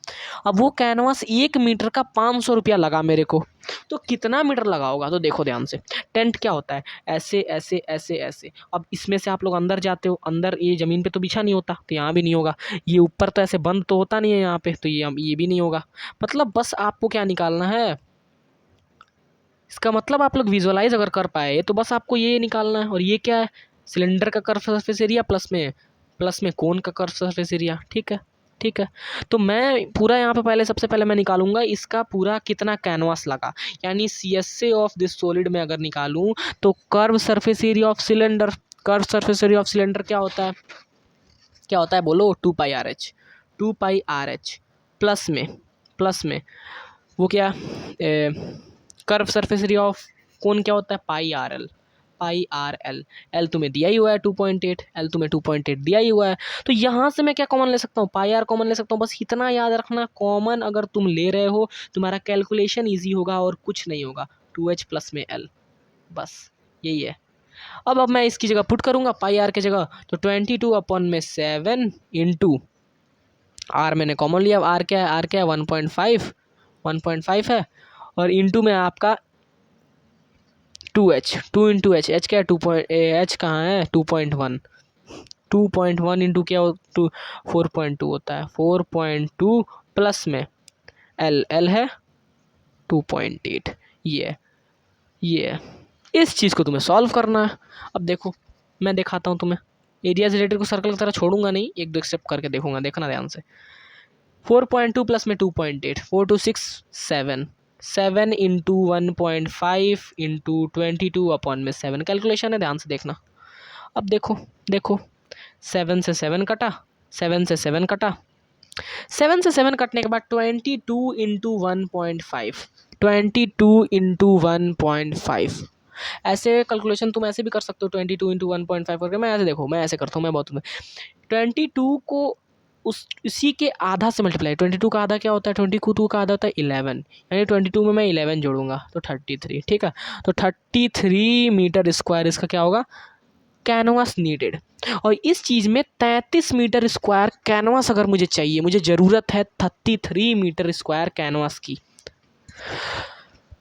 अब वो कैनवास 1 मीटर का 500 रुपया लगा मेरे को। तो कितना मीटर लगा होगा, तो देखो ध्यान से। टेंट क्या होता है, ऐसे ऐसे ऐसे ऐसे। अब इसमें से आप लोग अंदर जाते हो, अंदर ये ज़मीन पे तो बिछा नहीं होता, तो यहाँ भी नहीं होगा। ये ऊपर तो ऐसे बंद तो होता नहीं है यहाँ पे, तो ये भी नहीं होगा। मतलब बस आपको क्या निकालना है, इसका मतलब आप लोग विजुअलाइज अगर कर पाए तो बस आपको ये निकालना है। और ये क्या है, सिलेंडर का कर्व सरफेस एरिया प्लस में कोन का कर्व सरफेस एरिया, ठीक है, ठीक है। तो मैं पूरा यहाँ पे पहले सबसे पहले मैं निकालूंगा इसका पूरा कितना कैनवास लगा, यानी CSA ऑफ दिस सॉलिड में अगर निकालूं तो curve surface area of cylinder, curve surface area of cylinder क्या होता है, क्या होता है बोलो, 2πRH, 2πRH प्लस में वो क्या, curve surface area of cone क्या होता है, πRL, πRL। एल तुम्हें दिया ही हुआ है 2.8, एल तुम्हें 2.8 दिया ही हुआ है। तो यहाँ से मैं क्या कॉमन ले सकता हूँ, πR कॉमन ले सकता हूँ। बस इतना याद रखना, कॉमन अगर तुम ले रहे हो तुम्हारा कैलकुलेशन ईजी होगा और कुछ नहीं होगा। 2H प्लस में L, बस यही है। अब मैं इसकी जगह पुट करूँगा πR की जगह, तो 22/7 इंटू आर मैंने कॉमन लिया। आर क्या है, आर क्या है 1.5 है, और इंटू में आपका 2H, 2 इंटू एच क्या है 2. एच कहाँ है 2.1, 2.1 इंटू क्या हो 4.2 होता है, 4.2 प्लस में एल है 2.8। ये इस चीज़ को तुम्हें सॉल्व करना है। अब देखो मैं दिखाता हूँ तुम्हें, एरिया रिलेटेड को सर्कल की तरह छोड़ूंगा नहीं, एक दो स्टेप करके देखूंगा, देखना ध्यान से। 4.2 प्लस में 2.8, 4 2 6 7, 7 इंटू 1.5 इंटू 22/7 कैलकुलेशन है, ध्यान से देखना। अब देखो 7 से 7 कटा, 7 से 7 कटा, 7 से 7 कटने के बाद 22 इंटू 1.5, 22 इंटू 1.5। ऐसे कैलकुलेशन तुम ऐसे भी कर सकते हो, 22 इंटू 1.5 करके। मैं ऐसे देखो, मैं ऐसे करता हूँ, मैं बहुत 22 को उसी के आधा से मल्टीप्लाई, 22 का आधा क्या होता है, 22 का आधा होता है 11, यानी 22 में मैं 11 जोड़ूंगा तो 33, ठीक है। तो 33 मीटर स्क्वायर इसका क्या होगा, कैनवास नीडेड। और इस चीज़ में 33 मीटर स्क्वायर कैनवास अगर मुझे चाहिए, मुझे ज़रूरत है 33 मीटर स्क्वायर कैनवास की,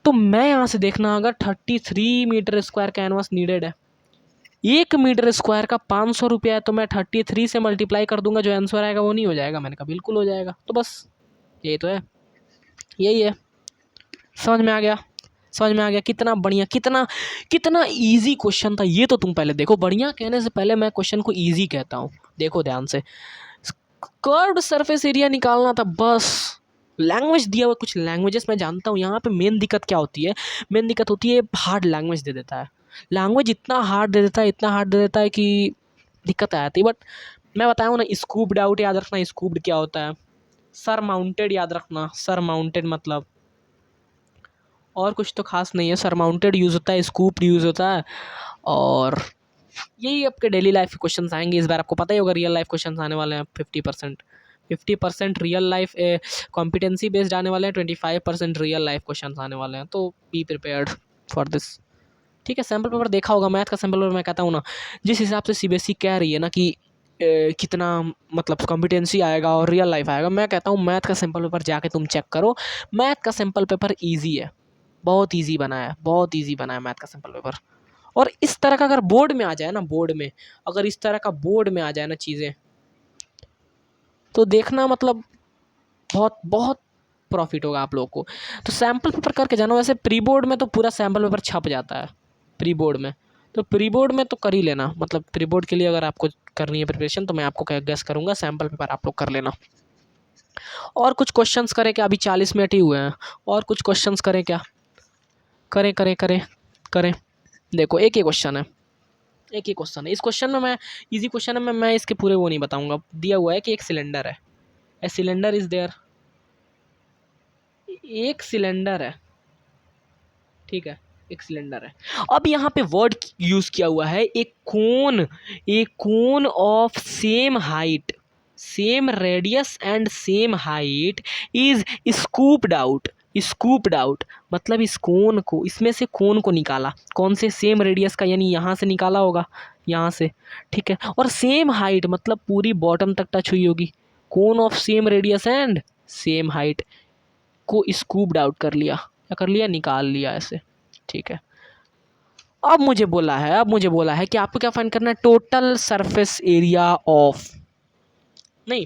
तो मैं यहाँ से देखना, अगर 33 मीटर स्क्वायर कैनवास नीडेड है, 1 मीटर स्क्वायर का 500 रुपया है, तो मैं 33 से मल्टीप्लाई कर दूंगा, जो आंसर आएगा वो नहीं हो जाएगा। मैंने कहा बिल्कुल हो जाएगा। तो बस यही तो है, यही है। समझ में आ गया, समझ में आ गया, कितना बढ़िया, कितना कितना इजी क्वेश्चन था ये। तो तुम पहले देखो, बढ़िया कहने से पहले मैं क्वेश्चन को इजी कहता हूँ। देखो ध्यान से, कर्व्ड सरफेस एरिया निकालना था बस। लैंग्वेज दिया हुआ, कुछ लैंग्वेजेस मैं जानता हूँ। यहाँ पे मेन दिक्कत क्या होती है, मेन दिक्कत होती है हार्ड लैंग्वेज दे देता है। लैंग्वेज इतना हार्ड दे देता है, इतना हार्ड दे देता है कि दिक्कत आ जाती है। बट मैं बताऊँ ना, स्कूप्ड आउट याद रखना, स्कूप्ड क्या होता है, सर माउंटेड याद रखना। सर माउंटेड मतलब और कुछ तो खास नहीं है, सर माउंटेड यूज़ होता है, स्कूप्ड यूज़ होता है। और यही आपके डेली लाइफ के क्वेश्चन आएंगे। इस बार आपको पता ही होगा रियल लाइफ क्वेश्चन आने वाले हैं 50% रियल लाइफ कॉम्पिटेंसी बेस्ड आने वाले हैं, 25% रियल लाइफ क्वेश्चन आने वाले हैं। तो बी प्रिपेयर्ड फॉर दिस, ठीक है। सैम्पल पेपर देखा होगा, मैथ का सैम्पल पेपर। मैं कहता हूँ ना, जिस हिसाब से CBSE कह रही है ना कि कितना मतलब कॉम्पिटेंसी आएगा और रियल लाइफ आएगा, मैं कहता हूँ मैथ का सैम्पल पेपर जाके तुम चेक करो। मैथ का सैम्पल पेपर ईजी है, बहुत ईजी बनाया है, बहुत ईजी बनाया मैथ का सैम्पल पेपर। और इस तरह का अगर बोर्ड में आ जाए ना, बोर्ड में अगर इस तरह का बोर्ड में आ जाए ना चीज़ें, तो देखना मतलब बहुत बहुत प्रॉफिट होगा आप लोगों को। तो सैम्पल पेपर करके जाना। वैसे प्री बोर्ड में तो पूरा सैम्पल पेपर छप जाता है, प्री बोर्ड में। तो प्री बोर्ड में तो कर ही लेना, मतलब प्री बोर्ड के लिए अगर आपको करनी है प्रिपरेशन, तो मैं आपको क्या गेस करूँगा, सैम्पल पेपर आप लोग कर लेना। और कुछ क्वेश्चंस करें क्या, अभी 40 मिनट ही हुए हैं, और कुछ क्वेश्चंस करें क्या, करें करें करें करें। देखो एक ही क्वेश्चन है, एक ही क्वेश्चन है। इस क्वेश्चन में मैं इजी क्वेश्चन है, मैं इसके पूरे वो नहीं बताऊंगा। दिया हुआ है कि एक सिलेंडर है, ए सिलेंडर इज देयर, एक सिलेंडर है, ठीक है। एक सिलेंडर है। अब यहाँ पे वर्ड यूज किया हुआ है a cone of same height, same radius and same height is scooped out. Scooped out मतलब इस कोन को, इसमें से कोन को निकाला, कौन से, सेम रेडियस का, यानी यहाँ से निकाला होगा, यहाँ से, ठीक है। और सेम हाइट मतलब पूरी बॉटम तक टच हुई होगी। कोन of same radius and same height को स्कूप्ड आउट कर लिया, क्या कर लिया, निकाल लिया ऐसे, ठीक है। अब मुझे बोला है कि आपको क्या फाइंड करना है, टोटल सरफेस एरिया ऑफ, नहीं,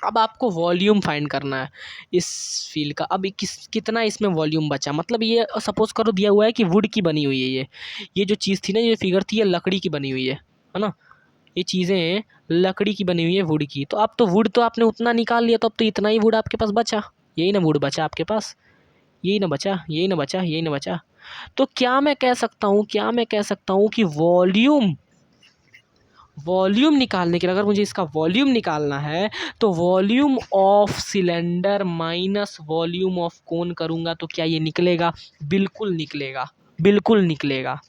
अब आपको वॉल्यूम फाइंड करना है इस फील का। अब कितना इसमें वॉल्यूम बचा, मतलब ये सपोज करो दिया हुआ है कि वुड की बनी हुई है, ये जो चीज़ थी ना, ये फिगर थी, ये लकड़ी की बनी हुई है ना, ये चीज़ें लकड़ी की बनी हुई है, वुड की। तो अब तो वुड तो आपने उतना निकाल लिया, तो अब तो इतना ही वुड आपके पास बचा, यही ना वुड बचा आपके पास, यही ना बचा, यही ना बचा, यही ना बचा। तो क्या मैं कह सकता हूँ कि वॉल्यूम निकालने के लिए, अगर मुझे इसका वॉल्यूम निकालना है तो volume of cylinder minus volume of cone करूँगा तो क्या ये निकलेगा, बिल्कुल निकलेगा, बिल्कुल निकलेगा।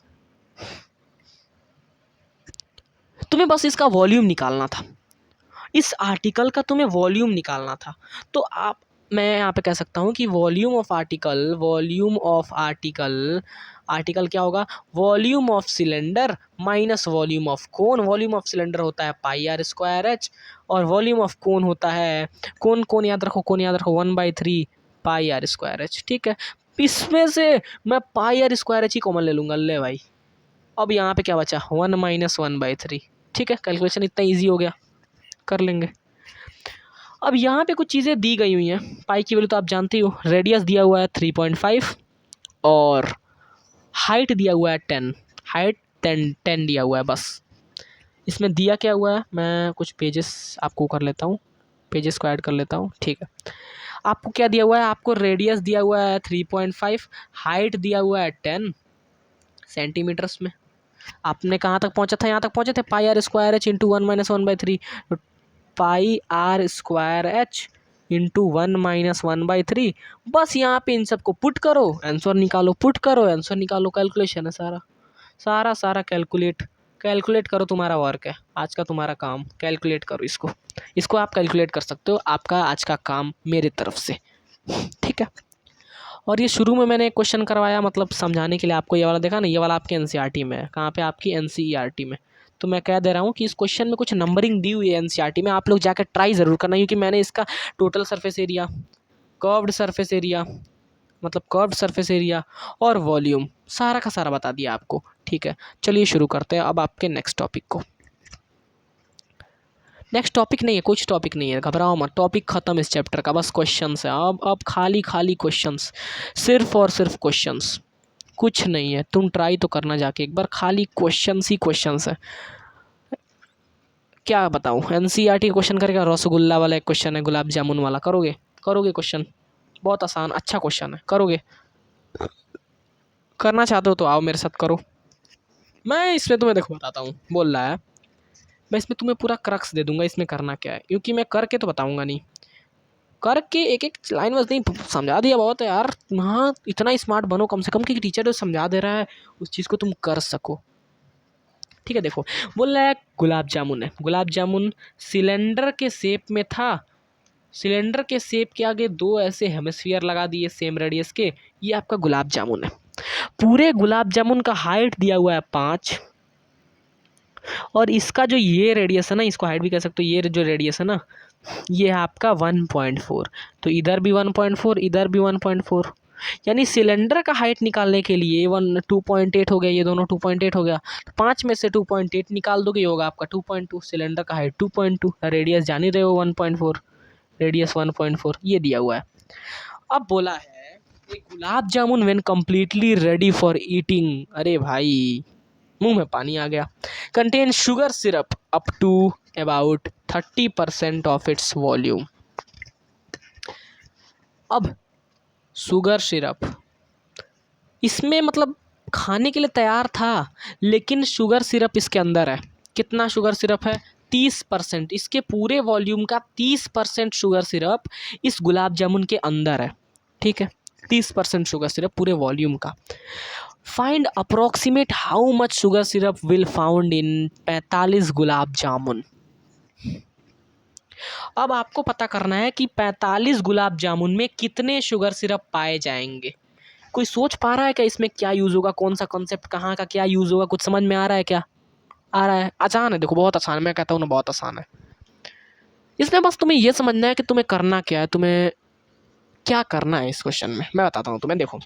तुम्हें बस इसका वॉल्यूम निकालना था, इस आर्टिकल का तुम्हें वॉल्यूम निकालना था। तो मैं यहाँ पे कह सकता हूँ कि वॉल्यूम ऑफ आर्टिकल क्या होगा, volume of cylinder minus volume of cone. Volume of cylinder होता है पाई आर स्क्वायर एच, और वॉल्यूम ऑफ कोन होता है, कोन याद रखो, 1/3 पाई आर स्क्वायर एच, ठीक है। इसमें से मैं पाई आर स्क्वायर एच ही कॉमन ले लूँगा, ले भाई। अब यहाँ पे क्या बचा, 1 - 1/3, ठीक है। कैलकुलेशन इतना ईजी हो गया, कर लेंगे। अब यहाँ पे कुछ चीज़ें दी गई हुई हैं, पाई की वैल्यू तो आप जानते हो, रेडियस दिया हुआ है 3.5 और हाइट दिया हुआ है 10, हाइट 10 दिया हुआ है बस। इसमें दिया क्या हुआ है, मैं कुछ पेजेस आपको कर लेता हूँ, पेजेस को ऐड कर लेता हूँ, ठीक है। आपको क्या दिया हुआ है, आपको रेडियस दिया हुआ है 3.5, हाइट दिया हुआ है 10 सेंटीमीटर्स में। आपने कहाँ तक पहुँचा था, यहाँ तक पहुँचे थे, pi r square h into 1 - 1/3, pi r square h into 1 - 1/3। बस यहाँ पे इन सबको पुट करो, आंसर निकालो, पुट करो, आंसर निकालो, कैलकुलेशन है सारा कैलकुलेट करो, तुम्हारा वर्क है आज का, तुम्हारा काम कैलकुलेट करो, इसको आप कैलकुलेट कर सकते हो, आपका आज का काम मेरे तरफ से, ठीक है। और ये शुरू में मैंने एक क्वेश्चन करवाया, मतलब समझाने के लिए आपको, ये वाला देखा ना, ये वाला आपके एनसीईआरटी में है, कहाँ पे, आपकी एनसीईआरटी में। तो मैं कह दे रहा हूँ कि इस क्वेश्चन में कुछ नंबरिंग दी हुई है एनसीईआरटी में, आप लोग जाकर ट्राई ज़रूर करना, क्योंकि मैंने इसका total surface area, curved surface area, मतलब कर्व्ड सरफेस एरिया और वॉल्यूम सारा का सारा बता दिया आपको, ठीक है। चलिए शुरू करते हैं अब आपके नेक्स्ट टॉपिक को। नेक्स्ट टॉपिक नहीं है, कुछ टॉपिक नहीं है, घबराओ मत, टॉपिक ख़त्म इस चैप्टर का, बस क्वेश्चंस है। अब खाली क्वेश्चंस, सिर्फ और सिर्फ क्वेश्चंस, कुछ नहीं है। तुम ट्राई तो करना जाके एक बार, खाली क्वेश्चंस ही क्वेश्चंस है। क्या बताऊँ, एनसीईआरटी क्वेश्चन करेगा, रसगुल्ला वाला एक क्वेश्चन है, गुलाब जामुन वाला, करोगे क्वेश्चन, बहुत आसान अच्छा क्वेश्चन है, करोगे, करना चाहते हो तो आओ मेरे साथ करो। मैं इसमें तुम्हें देखो बताता हूँ, बोल रहा है, मैं इसमें तुम्हें पूरा क्रक्स दे दूंगा इसमें करना क्या है, क्योंकि मैं करके तो बताऊंगा नहीं, करके एक एक लाइन बस नहीं, समझा दिया बहुत है यार। हाँ, इतना स्मार्ट बनो कम से कम कि टीचर जो समझा दे रहा है उस चीज़ को तुम कर सको, ठीक है। देखो बोल रहा है गुलाब जामुन है, गुलाब जामुन सिलेंडर के शेप में था, सिलेंडर के शेप के आगे दो ऐसे हेमिस्फीयर लगा दिए सेम रेडियस के, ये आपका गुलाब जामुन है। पूरे गुलाब जामुन का हाइट दिया हुआ है 5, और इसका जो ये रेडियस है ना, इसको हाइट भी कह सकते हो, ये जो रेडियस है ना, ये है आपका 1.4, तो इधर भी 1.4, इधर भी 1.4, यानी सिलेंडर का हाइट निकालने के लिए 2.8 हो गया, ये दोनों 2.8 हो गया, तो 5 में से 2.8 निकाल दोगे, ये होगा आपका 2.2, सिलेंडर का हाइट 2.2, रेडियस जान ही रहे हो 1.4, रेडियस 1.4 ये दिया हुआ है। अब बोला है एक gulab jamun when completely ready for eating, अरे भाई मुंह में पानी आ गया, contain sugar syrup up to about 30% of its volume. अब शुगर सिरप इसमें मतलब खाने के लिए तैयार था, लेकिन शुगर सिरप इसके अंदर है, कितना शुगर सिरप है, 30%, इसके पूरे वॉल्यूम का 30% शुगर सिरप इस गुलाब जामुन के अंदर है, ठीक है। 30% शुगर सिरप पूरे वॉल्यूम का। Find approximate how much sugar syrup will found in 45 gulab jamun. अब आपको पता करना है कि 45 गुलाब जामुन में कितने शुगर सिरप पाए जाएंगे। कोई सोच पा रहा है क्या इसमें क्या यूज़ होगा, कौन सा कॉन्सेप्ट कहाँ का क्या यूज़ होगा, कुछ समझ में आ रहा है क्या? आ रहा है? आसान है, देखो बहुत आसान है, मैं कहता हूँ ना बहुत आसान है। इसमें बस तुम्हें ये समझना है कि तुम्हें करना क्या है, तुम्हें क्या करना है इस क्वेश्चन में मैं बताता हूँ तुम्हें। देखो,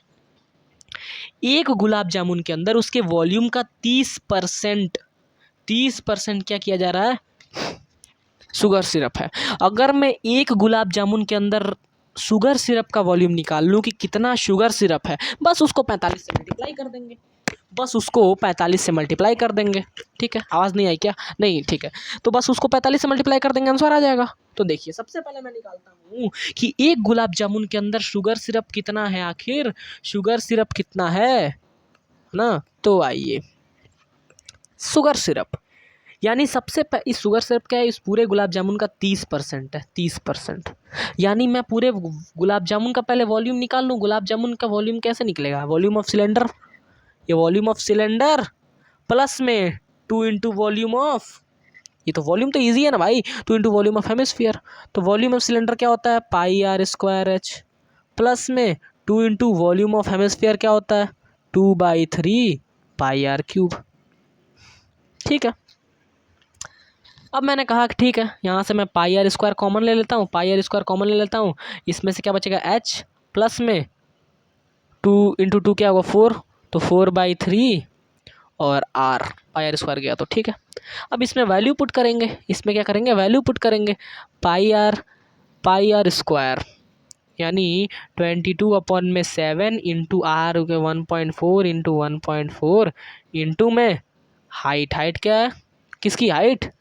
एक गुलाब जामुन के अंदर उसके वॉल्यूम का 30% क्या किया जा रहा है, शुगर सिरप है। अगर मैं एक गुलाब जामुन के अंदर शुगर सिरप का वॉल्यूम निकाल लूँ कि कितना शुगर सिरप है, बस उसको 45 से मल्टीप्लाई कर देंगे, बस उसको 45 से मल्टीप्लाई कर देंगे। ठीक है, आवाज़ नहीं आई क्या? नहीं, ठीक है, तो बस उसको 45 से मल्टीप्लाई कर देंगे, आंसर आ जाएगा। तो देखिए, सबसे पहले मैं निकालता हूँ कि एक गुलाब जामुन के अंदर शुगर सिरप कितना है, आखिर शुगर सिरप कितना है ना। तो आइए, शुगर सिरप यानी इस शुगर सिरप क्या है, इस पूरे गुलाब जामुन का 30% है, 30%। यानी मैं पूरे गुलाब जामुन का पहले वॉल्यूम निकाल लूँ। गुलाब जामुन का वॉल्यूम कैसे निकलेगा, वॉल्यूम ऑफ सिलेंडर, ये वॉल्यूम ऑफ सिलेंडर प्लस में 2 इंटू वॉल्यूम ऑफ, ये तो वॉल्यूम तो ईजी है ना भाई, 2 इंटू वॉल्यूम ऑफ हेमिस्फीयर। तो वॉल्यूम ऑफ सिलेंडर क्या होता है, पाई आर स्क्वायर एच, प्लस में 2 इंटू वॉल्यूम ऑफ हेमिस्फीयर क्या होता है, 2/3 पाई आर क्यूब। ठीक है, अब मैंने कहा कि ठीक है, यहाँ से मैं पाई आर स्क्वायर कॉमन ले लेता हूँ, पाई आर स्क्वायर कॉमन ले लेता हूँ, इसमें से क्या बचेगा एच, प्लस में 2 इंटू 2 क्या होगा 4, तो 4/3 और आर, पाई आर स्क्वायर गया तो ठीक है। अब इसमें वैल्यू पुट करेंगे, इसमें क्या करेंगे, वैल्यू पुट करेंगे, पाई आर स्क्वायर यानी 22/7 इंटू आर 1.4 इंटू 1.4 इंटू में हाइट क्या है, किसकी हाइट,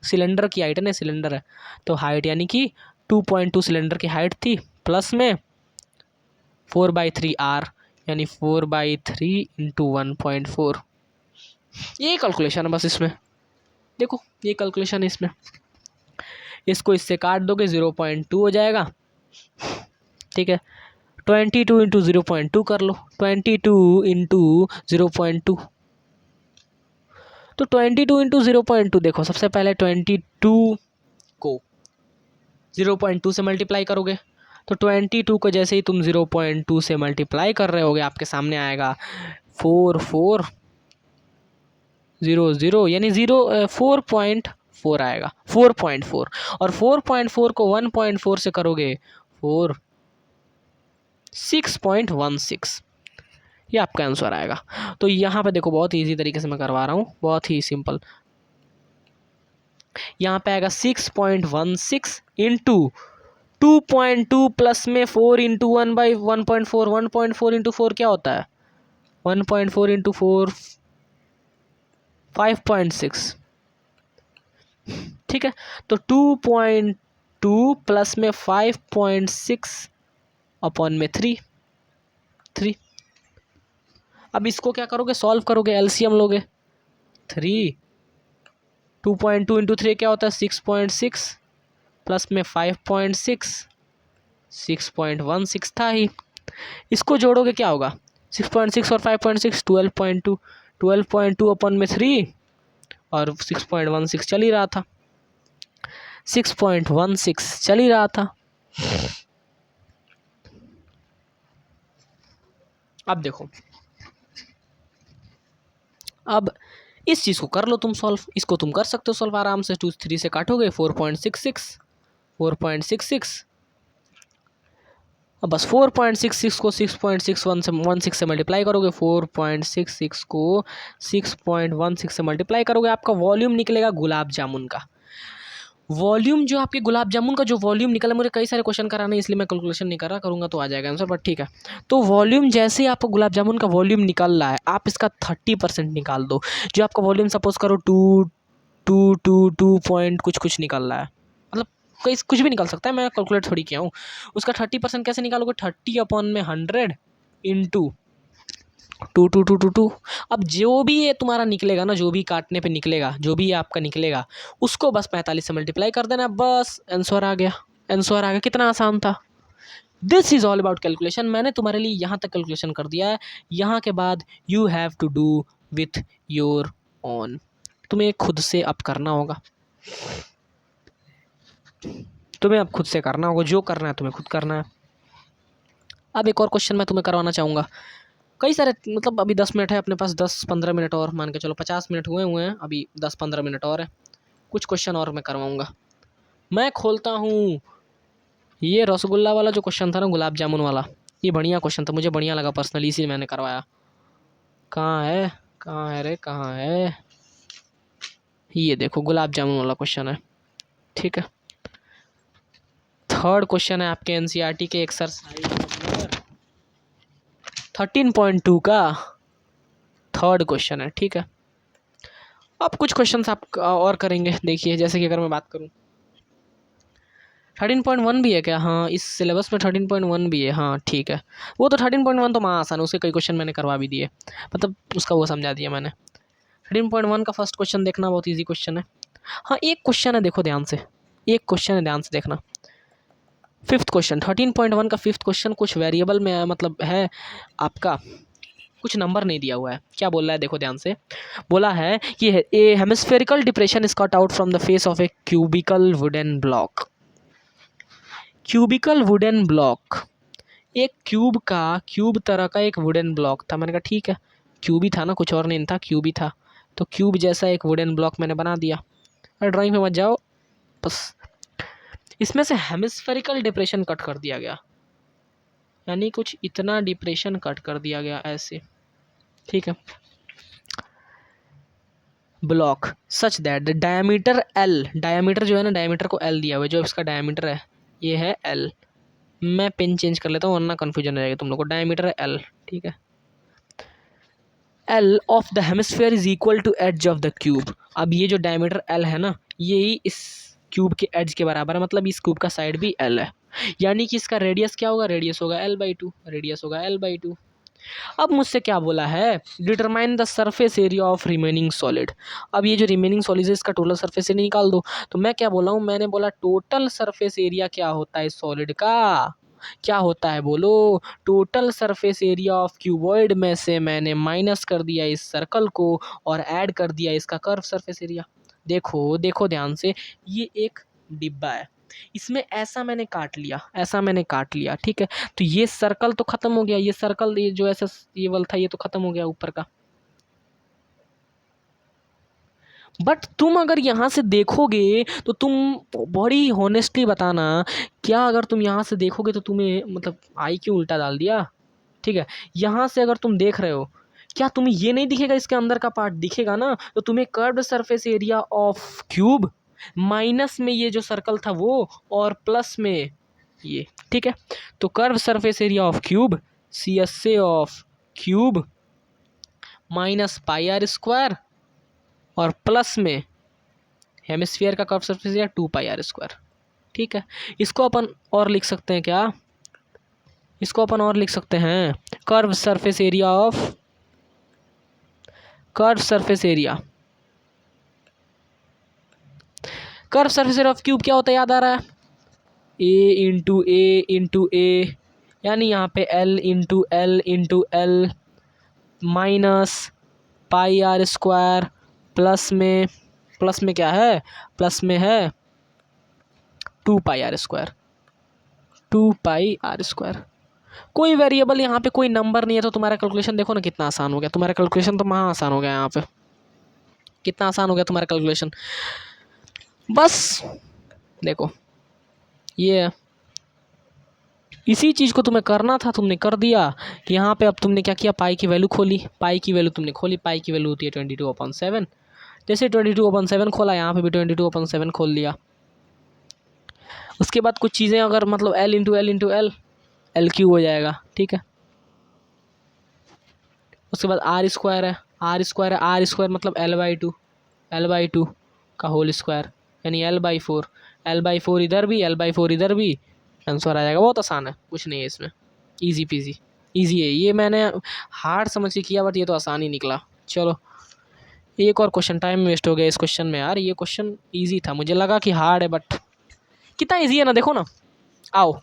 सिलेंडर की हाइट है ना, सिलेंडर है तो हाइट यानी कि 2.2 सिलेंडर की हाइट थी, प्लस में 4/3 आर यानी 4/3 इंटू 1.4। ये कैलकुलेशन है बस इसमें, देखो ये कैलकुलेशन है इसमें, इसको इससे काट दोगे 0.2 हो जाएगा। ठीक है, 22 इंटू 0.2 कर लो, 22 इंटू 0.2, तो 22 इंटू 0.2, देखो सबसे पहले 22 को 0.2 से मल्टीप्लाई करोगे, तो 22 को जैसे ही तुम 0.2 से मल्टीप्लाई कर रहे होगे आपके सामने आएगा 4400 यानी 4.4 आएगा, 4.4, और 4.4 को 1.4 से करोगे 6.16, ये आपका आंसर आएगा। तो यहाँ पे देखो बहुत इजी तरीके से मैं करवा रहा हूँ, बहुत ही सिंपल। यहाँ पे आएगा 6.16 इंटू 2.2 प्लस में 4 इंटू 1/1.4, 1.4 इंटू 4 क्या होता है, 1.4 इंटू 4 5.6। ठीक है, तो 2.2 प्लस में 5.6 अपॉन में 3। अब इसको क्या करोगे, सॉल्व करोगे, एलसीएम लोगे, 2.2 इंटू 3 क्या होता है 6.6 प्लस में 5.6 6.16 था ही, इसको जोड़ोगे क्या होगा 6.6 और 5.6 12.2 अपॉन में 3 और 6.16 चल ही रहा था, 6.16 चल ही रहा था। अब देखो, अब इस चीज़ को कर लो तुम सॉल्व, इसको तुम कर सकते हो सॉल्व आराम से, 2 3 से काटोगे 4.66, अब बस 4.66 को 6.16 से मल्टीप्लाई करोगे, 4.66 को 6.16 से मल्टीप्लाई करोगे, आपका वॉल्यूम निकलेगा गुलाब जामुन का। वॉल्यूम जो आपके गुलाब जामुन का जो वॉल्यूम निकला, मुझे कई सारे क्वेश्चन कराने इसलिए मैं कैलकुलेशन नहीं कर रहा, करूँगा तो आ जाएगा आंसर, बट ठीक है। तो वॉल्यूम जैसे ही आपको गुलाब जामुन का वॉल्यूम निकल रहा है, आप इसका 30% निकाल दो। जो आपका वॉल्यूम सपोज करो 2 पॉइंट कुछ निकल रहा है, मतलब कहीं कुछ भी निकल सकता है, मैं कैलकुलेट थोड़ी किया हूँ, उसका 30% कैसे निकालोगे, 30/100 इंटू 2 अब जो भी ये तुम्हारा निकलेगा ना, जो भी काटने पे निकलेगा, जो भी आपका निकलेगा, उसको बस 45 से मल्टीप्लाई कर देना, बस आंसर आ गया, आंसर आ गया। कितना आसान था, this is all about calculation. मैंने तुम्हारे लिए यहाँ तक कैलकुलेशन कर दिया है। यहाँ के बाद you have to do with your own, तुम्हें खुद से अब करना होगा, तुम्हें अब खुद से करना होगा, जो करना है तुम्हें खुद करना है। अब एक और क्वेश्चन मैं तुम्हें करवाना चाहूँगा। कई सारे मतलब अभी 10 मिनट है अपने पास, 10-15 मिनट और मान के चलो, 50 मिनट हुए हैं, अभी 10-15 मिनट और है। कुछ क्वेश्चन और मैं करवाऊँगा। मैं खोलता हूँ ये रसगुल्ला वाला जो क्वेश्चन था ना, गुलाब जामुन वाला, ये बढ़िया क्वेश्चन था, मुझे बढ़िया लगा पर्सनली, इसीलिए मैंने करवाया। कहाँ है, कहाँ है रे, कहाँ है, ये देखो गुलाब जामुन वाला क्वेश्चन है। ठीक है, थर्ड क्वेश्चन है आपके एनसीईआरटी के एक्सरसाइज नंबर 13.2 का थर्ड क्वेश्चन है। ठीक है, अब कुछ क्वेश्चंस आप और करेंगे। देखिए, जैसे कि अगर मैं बात करूं 13.1 भी है क्या? हाँ, इस सिलेबस में 13.1 भी है। हाँ ठीक है, वो तो 13.1 तो वहाँ आसान है, उसके कई क्वेश्चन मैंने करवा भी दिए, मतलब उसका वो समझा दिया मैंने। 13.1 का फर्स्ट क्वेश्चन देखना, बहुत ईजी क्वेश्चन है। हाँ, एक क्वेश्चन है, देखो ध्यान से, एक क्वेश्चन है, ध्यान से देखना। फिफ्थ क्वेश्चन 13.1 का फिफ्थ क्वेश्चन कुछ वेरिएबल में मतलब है आपका, कुछ नंबर नहीं दिया हुआ है। क्या बोल रहा है, देखो ध्यान से। बोला है कि a hemispherical depression is cut out from the face of a cubical wooden block. Cubical wooden block, एक क्यूब तरह का एक वुडन ब्लॉक था। मैंने कहा ठीक है, क्यूब ही था ना, कुछ और नहीं था, क्यूब ही था, तो क्यूब जैसा एक वुडन ब्लॉक मैंने बना दिया। और ड्राइंग में मत जाओ बस। इसमें से हेमिस्फेरिकल डिप्रेशन कट कर दिया गया, यानी कुछ इतना डिप्रेशन कट कर दिया गया ऐसे। ठीक है, block such that the diameter L, diameter जो है ना, डायमीटर को एल दिया हुआ है, जो इसका डायमीटर है ये है एल। मैं पेन चेंज कर लेता हूँ वरना कन्फ्यूजन हो जाएगा तुम लोग को। डायमीटर है एल, ठीक है। L of the hemisphere is equal to edge of the cube. अब ये जो डायमीटर एल है ना, यही इस क्यूब के एड्ज के बराबर है, मतलब इस क्यूब का साइड भी एल है, यानी कि इसका रेडियस क्या होगा, रेडियस होगा L/2, रेडियस होगा L/2। अब मुझसे क्या बोला है, determine the surface area of remaining solid. अब ये जो रिमेनिंग सॉलिड है इसका टोटल सरफेस एरिया निकाल दो। तो मैं क्या बोला हूँ, मैंने बोला टोटल सरफेस एरिया क्या होता है सॉलिड का, क्या होता है बोलो, total surface area of cuboid में से मैंने माइनस कर दिया इस सर्कल को और ऐड कर दिया इसका कर्व सरफेस एरिया। देखो देखो ध्यान से, ये एक डिब्बा है, इसमें ऐसा मैंने काट लिया, ऐसा मैंने काट लिया, ठीक है। तो ये सर्कल तो खत्म हो गया, ये सर्कल, ये जो ऐसा ये वाला था ये तो खत्म हो गया ऊपर का। बट तुम अगर यहाँ से देखोगे तो तुम बड़ी होनेस्टली बताना, क्या अगर तुम यहाँ से देखोगे तो तुम्हें मतलब आई क्यों उल्टा डाल दिया, ठीक है। यहाँ से अगर तुम देख रहे हो, क्या तुम्हें ये नहीं दिखेगा, इसके अंदर का पार्ट दिखेगा ना, तो तुम्हें curved surface area of cube minus में ये जो सर्कल था वो, और प्लस में ये, ठीक है। तो curve surface area of cube CSA of cube minus pi r square, और प्लस में हेमिस्फीयर का कर्व सरफेस एरिया 2πr²। ठीक है, इसको अपन और लिख सकते हैं क्या, इसको अपन और लिख सकते हैं curve surface area of, curve surface area, curve surface area of cube क्या होता है, याद आ रहा है, A/A यानी यहाँ पे L/L माइनस πr² प्लस में क्या है, प्लस में है 2πr², 2πr²। कोई वेरिएबल यहाँ पे कोई नंबर नहीं है, तो तुम्हारा कैलकुलेशन देखो ना कितना आसान हो गया, तुम्हारा कैलकुलेशन तो महा आसान हो गया, यहाँ पे कितना आसान हो गया तुम्हारा कैलकुलेशन। बस देखो ये है, इसी चीज़ को तुम्हें करना था, तुमने कर दिया। यहाँ पे अब तुमने क्या किया, पाई की वैल्यू खोली, पाई की वैल्यू तुमने खोली, पाई की वैल्यू होती है 22/7। जैसे 22/7 खोला, यहाँ पे भी 22/7 खोल लिया। उसके बाद कुछ चीज़ें अगर मतलब L/L हो जाएगा, ठीक है। उसके बाद R² है, R² मतलब L/2 का होल स्क्वायर, यानी L/4, L/4 इधर भी, L/4 इधर भी, आंसर आ जाएगा। बहुत आसान है, कुछ नहीं है इसमें, इजी पीजी, इजी है। ये मैंने हार्ड समझ के किया, बट ये तो आसान ही निकला। चलो एक और क्वेश्चन, टाइम वेस्ट हो गया इस क्वेश्चन में यार, ये क्वेश्चन इजी था, मुझे लगा कि हार्ड है, बट कितना इजी है ना, देखो ना, आओ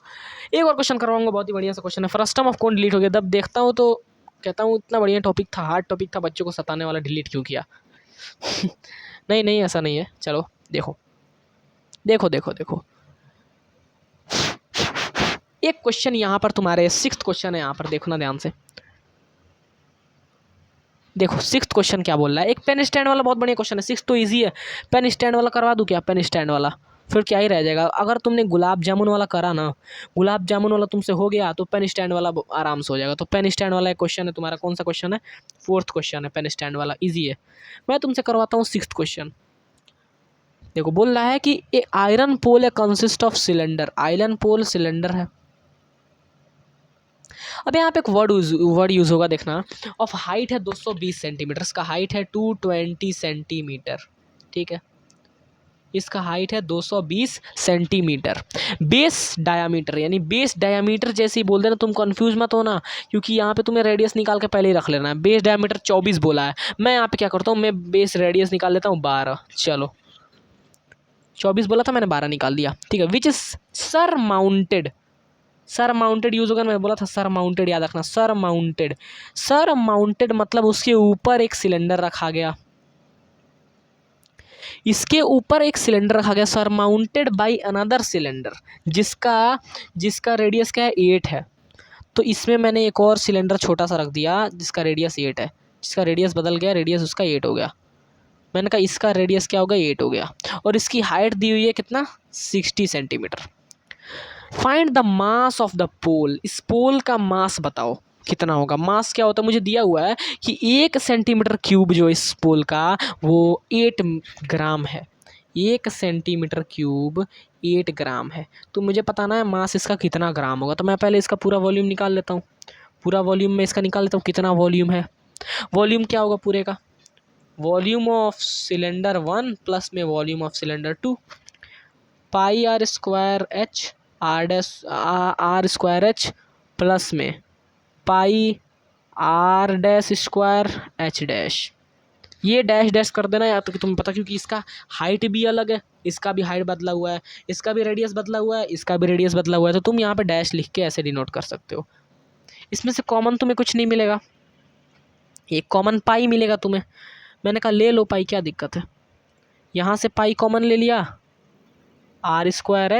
एक और क्वेश्चन करवाऊंगा, बहुत ही बढ़िया सा क्वेश्चन है। फर्स्ट टर्म ऑफ कौन डिलीट हो गया? जब देखता हूँ तो कहता हूँ इतना बढ़िया टॉपिक था, हार्ड टॉपिक था, बच्चों को सताने वाला, डिलीट क्यों किया? नहीं नहीं ऐसा नहीं है। चलो देखो देखो देखो देखो, एक क्वेश्चन यहाँ पर तुम्हारे 6th क्वेश्चन है, यहाँ पर देखना ध्यान से। देखो 6th क्वेश्चन क्या बोल रहा है, एक पेन स्टैंड वाला बहुत बढ़िया क्वेश्चन है। 6 तो इजी है, पेन स्टैंड वाला करवा दूं क्या? पेन स्टैंड वाला फिर क्या ही रह जाएगा। अगर तुमने गुलाब जामुन वाला करा ना, गुलाब जामुन वाला तुमसे हो गया तो पेन स्टैंड वाला आराम से हो जाएगा। तो पेन स्टैंड वाला एक क्वेश्चन है तुम्हारा, कौन सा क्वेश्चन है? 4th क्वेश्चन है, पेन स्टैंड वाला इजी है। मैं तुमसे करवाता हूँ 6th क्वेश्चन। देखो बोल रहा है कि ए आयरन पोल है consist of cylinder, iron pole cylinder है। अब यहाँ पे एक वर्ड यूज होगा, देखना। ऑफ हाइट है 220 सेंटीमीटर, इसका हाइट है 220 सेंटीमीटर, ठीक है। इसका हाइट है 220 सेंटीमीटर। बेस डायामीटर, यानी बेस डायामीटर जैसे ही बोल देना, तुम कंफ्यूज मत होना, क्योंकि यहाँ पे तुम्हें रेडियस निकाल के पहले ही रख लेना है। बेस डायामीटर 24 बोला है, मैं यहाँ पे क्या करता हूँ, मैं बेस रेडियस निकाल लेता हूँ 12। चलो 24 बोला था मैंने, 12 निकाल दिया, ठीक है। Which is sir mounted, sir mounted use होगा, मैं बोला था सर माउंटेड, याद रखना। सर माउंटेड, सर माउंटेड मतलब उसके ऊपर एक सिलेंडर रखा गया, इसके ऊपर एक सिलेंडर रखा गया, sir mounted by another cylinder, जिसका जिसका रेडियस क्या है 8 है। तो इसमें मैंने एक और सिलेंडर छोटा सा रख दिया जिसका रेडियस 8 है, जिसका रेडियस बदल गया, रेडियस उसका 8 हो गया। मैंने कहा इसका रेडियस क्या होगा, 8 हो गया, और इसकी हाइट दी हुई है कितना, 60 centimetre. Find the mass of the pole, इस पोल का मास बताओ कितना होगा। मास क्या होता है, मुझे दिया हुआ है कि 1 सेंटीमीटर क्यूब जो इस पोल का वो 8 ग्राम है। 1 सेंटीमीटर क्यूब 8 ग्राम है, तो मुझे पता ना है मास इसका कितना ग्राम होगा। तो मैं पहले इसका पूरा वॉल्यूम निकाल लेता हूँ, पूरा वॉल्यूम में इसका निकाल लेता हूँ कितना वॉल्यूम है। वॉल्यूम क्या होगा पूरे का, वॉल्यूम ऑफ सिलेंडर 1 प्लस में volume of cylinder 2, pi r square h r square h plus में pi r dash square h dash. ये डैश डैश कर देना या तो कि तुम्हें पता, क्योंकि इसका हाइट भी अलग है, इसका भी हाइट बदला हुआ है, इसका भी रेडियस बदला हुआ है, इसका भी रेडियस बदला हुआ है, तो तुम यहाँ पे डैश लिख के ऐसे डिनोट कर सकते हो। इसमें से कॉमन तुम्हें कुछ नहीं मिलेगा, एक कॉमन पाई मिलेगा तुम्हें। मैंने कहा ले लो पाई, क्या दिक्कत है। यहाँ से पाई कॉमन ले लिया, आर स्क्वायर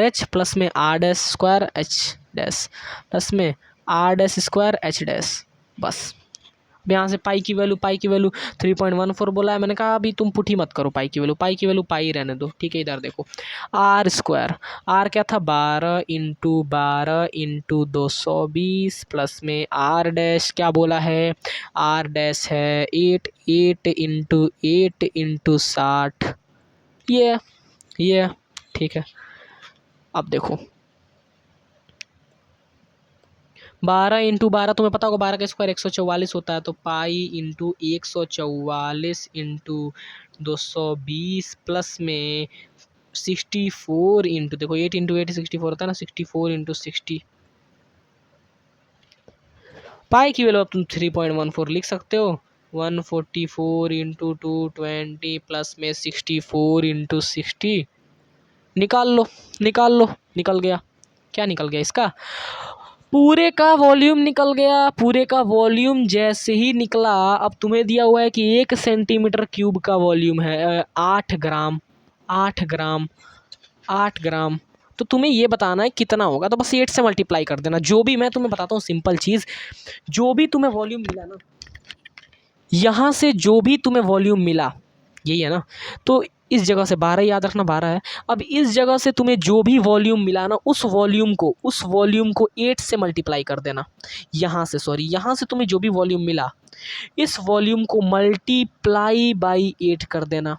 एच प्लस में r dash square h dash plus में r dash square h dash, बस। अब यहाँ से पाई की वैल्यू 3.14 बोला है, मैंने कहा अभी तुम पुठी मत करो, पाई की वैल्यू पाई रहने दो, ठीक है। इधर देखो आर स्क्वायर, आर क्या था 12 × 220 प्लस में आर डैश क्या बोला है, आर डैश है 8 × 60, ये ठीक है। अब देखो 12 × 12 तुम्हें पता होगा, 12 का स्क्वायर 144 होता है, तो पाई इंटू 144 इंटू 220 प्लस में 64 इंटू, देखो 8 × 8 64 होता है ना, 64 इंटू 60। पाई की वैल्यू अब तुम 3.14 लिख सकते हो, 144 इंटू 220 प्लस में 64 इंटू 60। निकाल लो निकल गया। क्या निकल गया, इसका पूरे का वॉल्यूम निकल गया। पूरे का वॉल्यूम जैसे ही निकला, अब तुम्हें दिया हुआ है कि 1 सेंटीमीटर क्यूब का वॉल्यूम है 8 ग्राम, 8 ग्राम। तो तुम्हें ये बताना है कितना होगा, तो बस 8 से मल्टीप्लाई कर देना। जो भी मैं तुम्हें बताता हूँ सिंपल चीज़, जो भी तुम्हें वॉल्यूम मिला ना, यहाँ से जो भी तुम्हें वॉल्यूम मिला, यही है ना, तो इस जगह से 12 याद रखना, 12 है। अब इस जगह से तुम्हें जो भी वॉल्यूम मिला ना, उस वॉल्यूम को 8 से मल्टीप्लाई कर देना। यहाँ से तुम्हें जो भी वॉल्यूम मिला, इस वॉल्यूम को मल्टीप्लाई बाई 8 कर देना।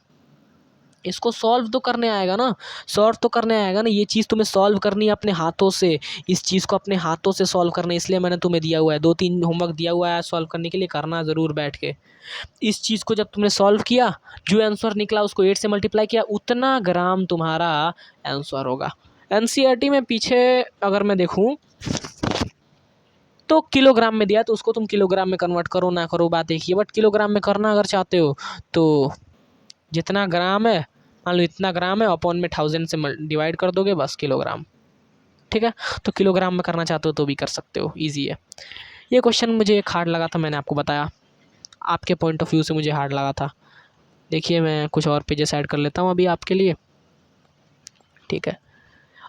इसको सॉल्व तो करने आएगा ना, ये चीज़ तुम्हें सॉल्व करनी है अपने हाथों से। इस चीज़ को अपने हाथों से सॉल्व करना है, इसलिए मैंने तुम्हें दिया हुआ है, 2-3 होमवर्क दिया हुआ है सॉल्व करने के लिए, करना ज़रूर बैठ के। इस चीज़ को जब तुमने सॉल्व किया, जो आंसर निकला उसको 8 से मल्टीप्लाई किया, उतना ग्राम तुम्हारा आंसर होगा। एनसीईआरटी में पीछे अगर मैं देखूँ तो किलोग्राम में दिया, तो उसको तुम किलोग्राम में कन्वर्ट करो ना करो बात एक ही है, बट किलोग्राम में करना अगर चाहते हो तो जितना ग्राम है मान लो इतना ग्राम है, अपॉन में 1000 से डिवाइड कर दोगे, बस किलोग्राम। ठीक है, तो किलोग्राम में करना चाहते हो तो भी कर सकते हो, ईजी है। ये क्वेश्चन मुझे एक हार्ड लगा था, मैंने आपको बताया, आपके पॉइंट ऑफ व्यू से मुझे हार्ड लगा था। देखिए मैं कुछ और पेजेस ऐड कर लेता हूँ अभी आपके लिए। ठीक है,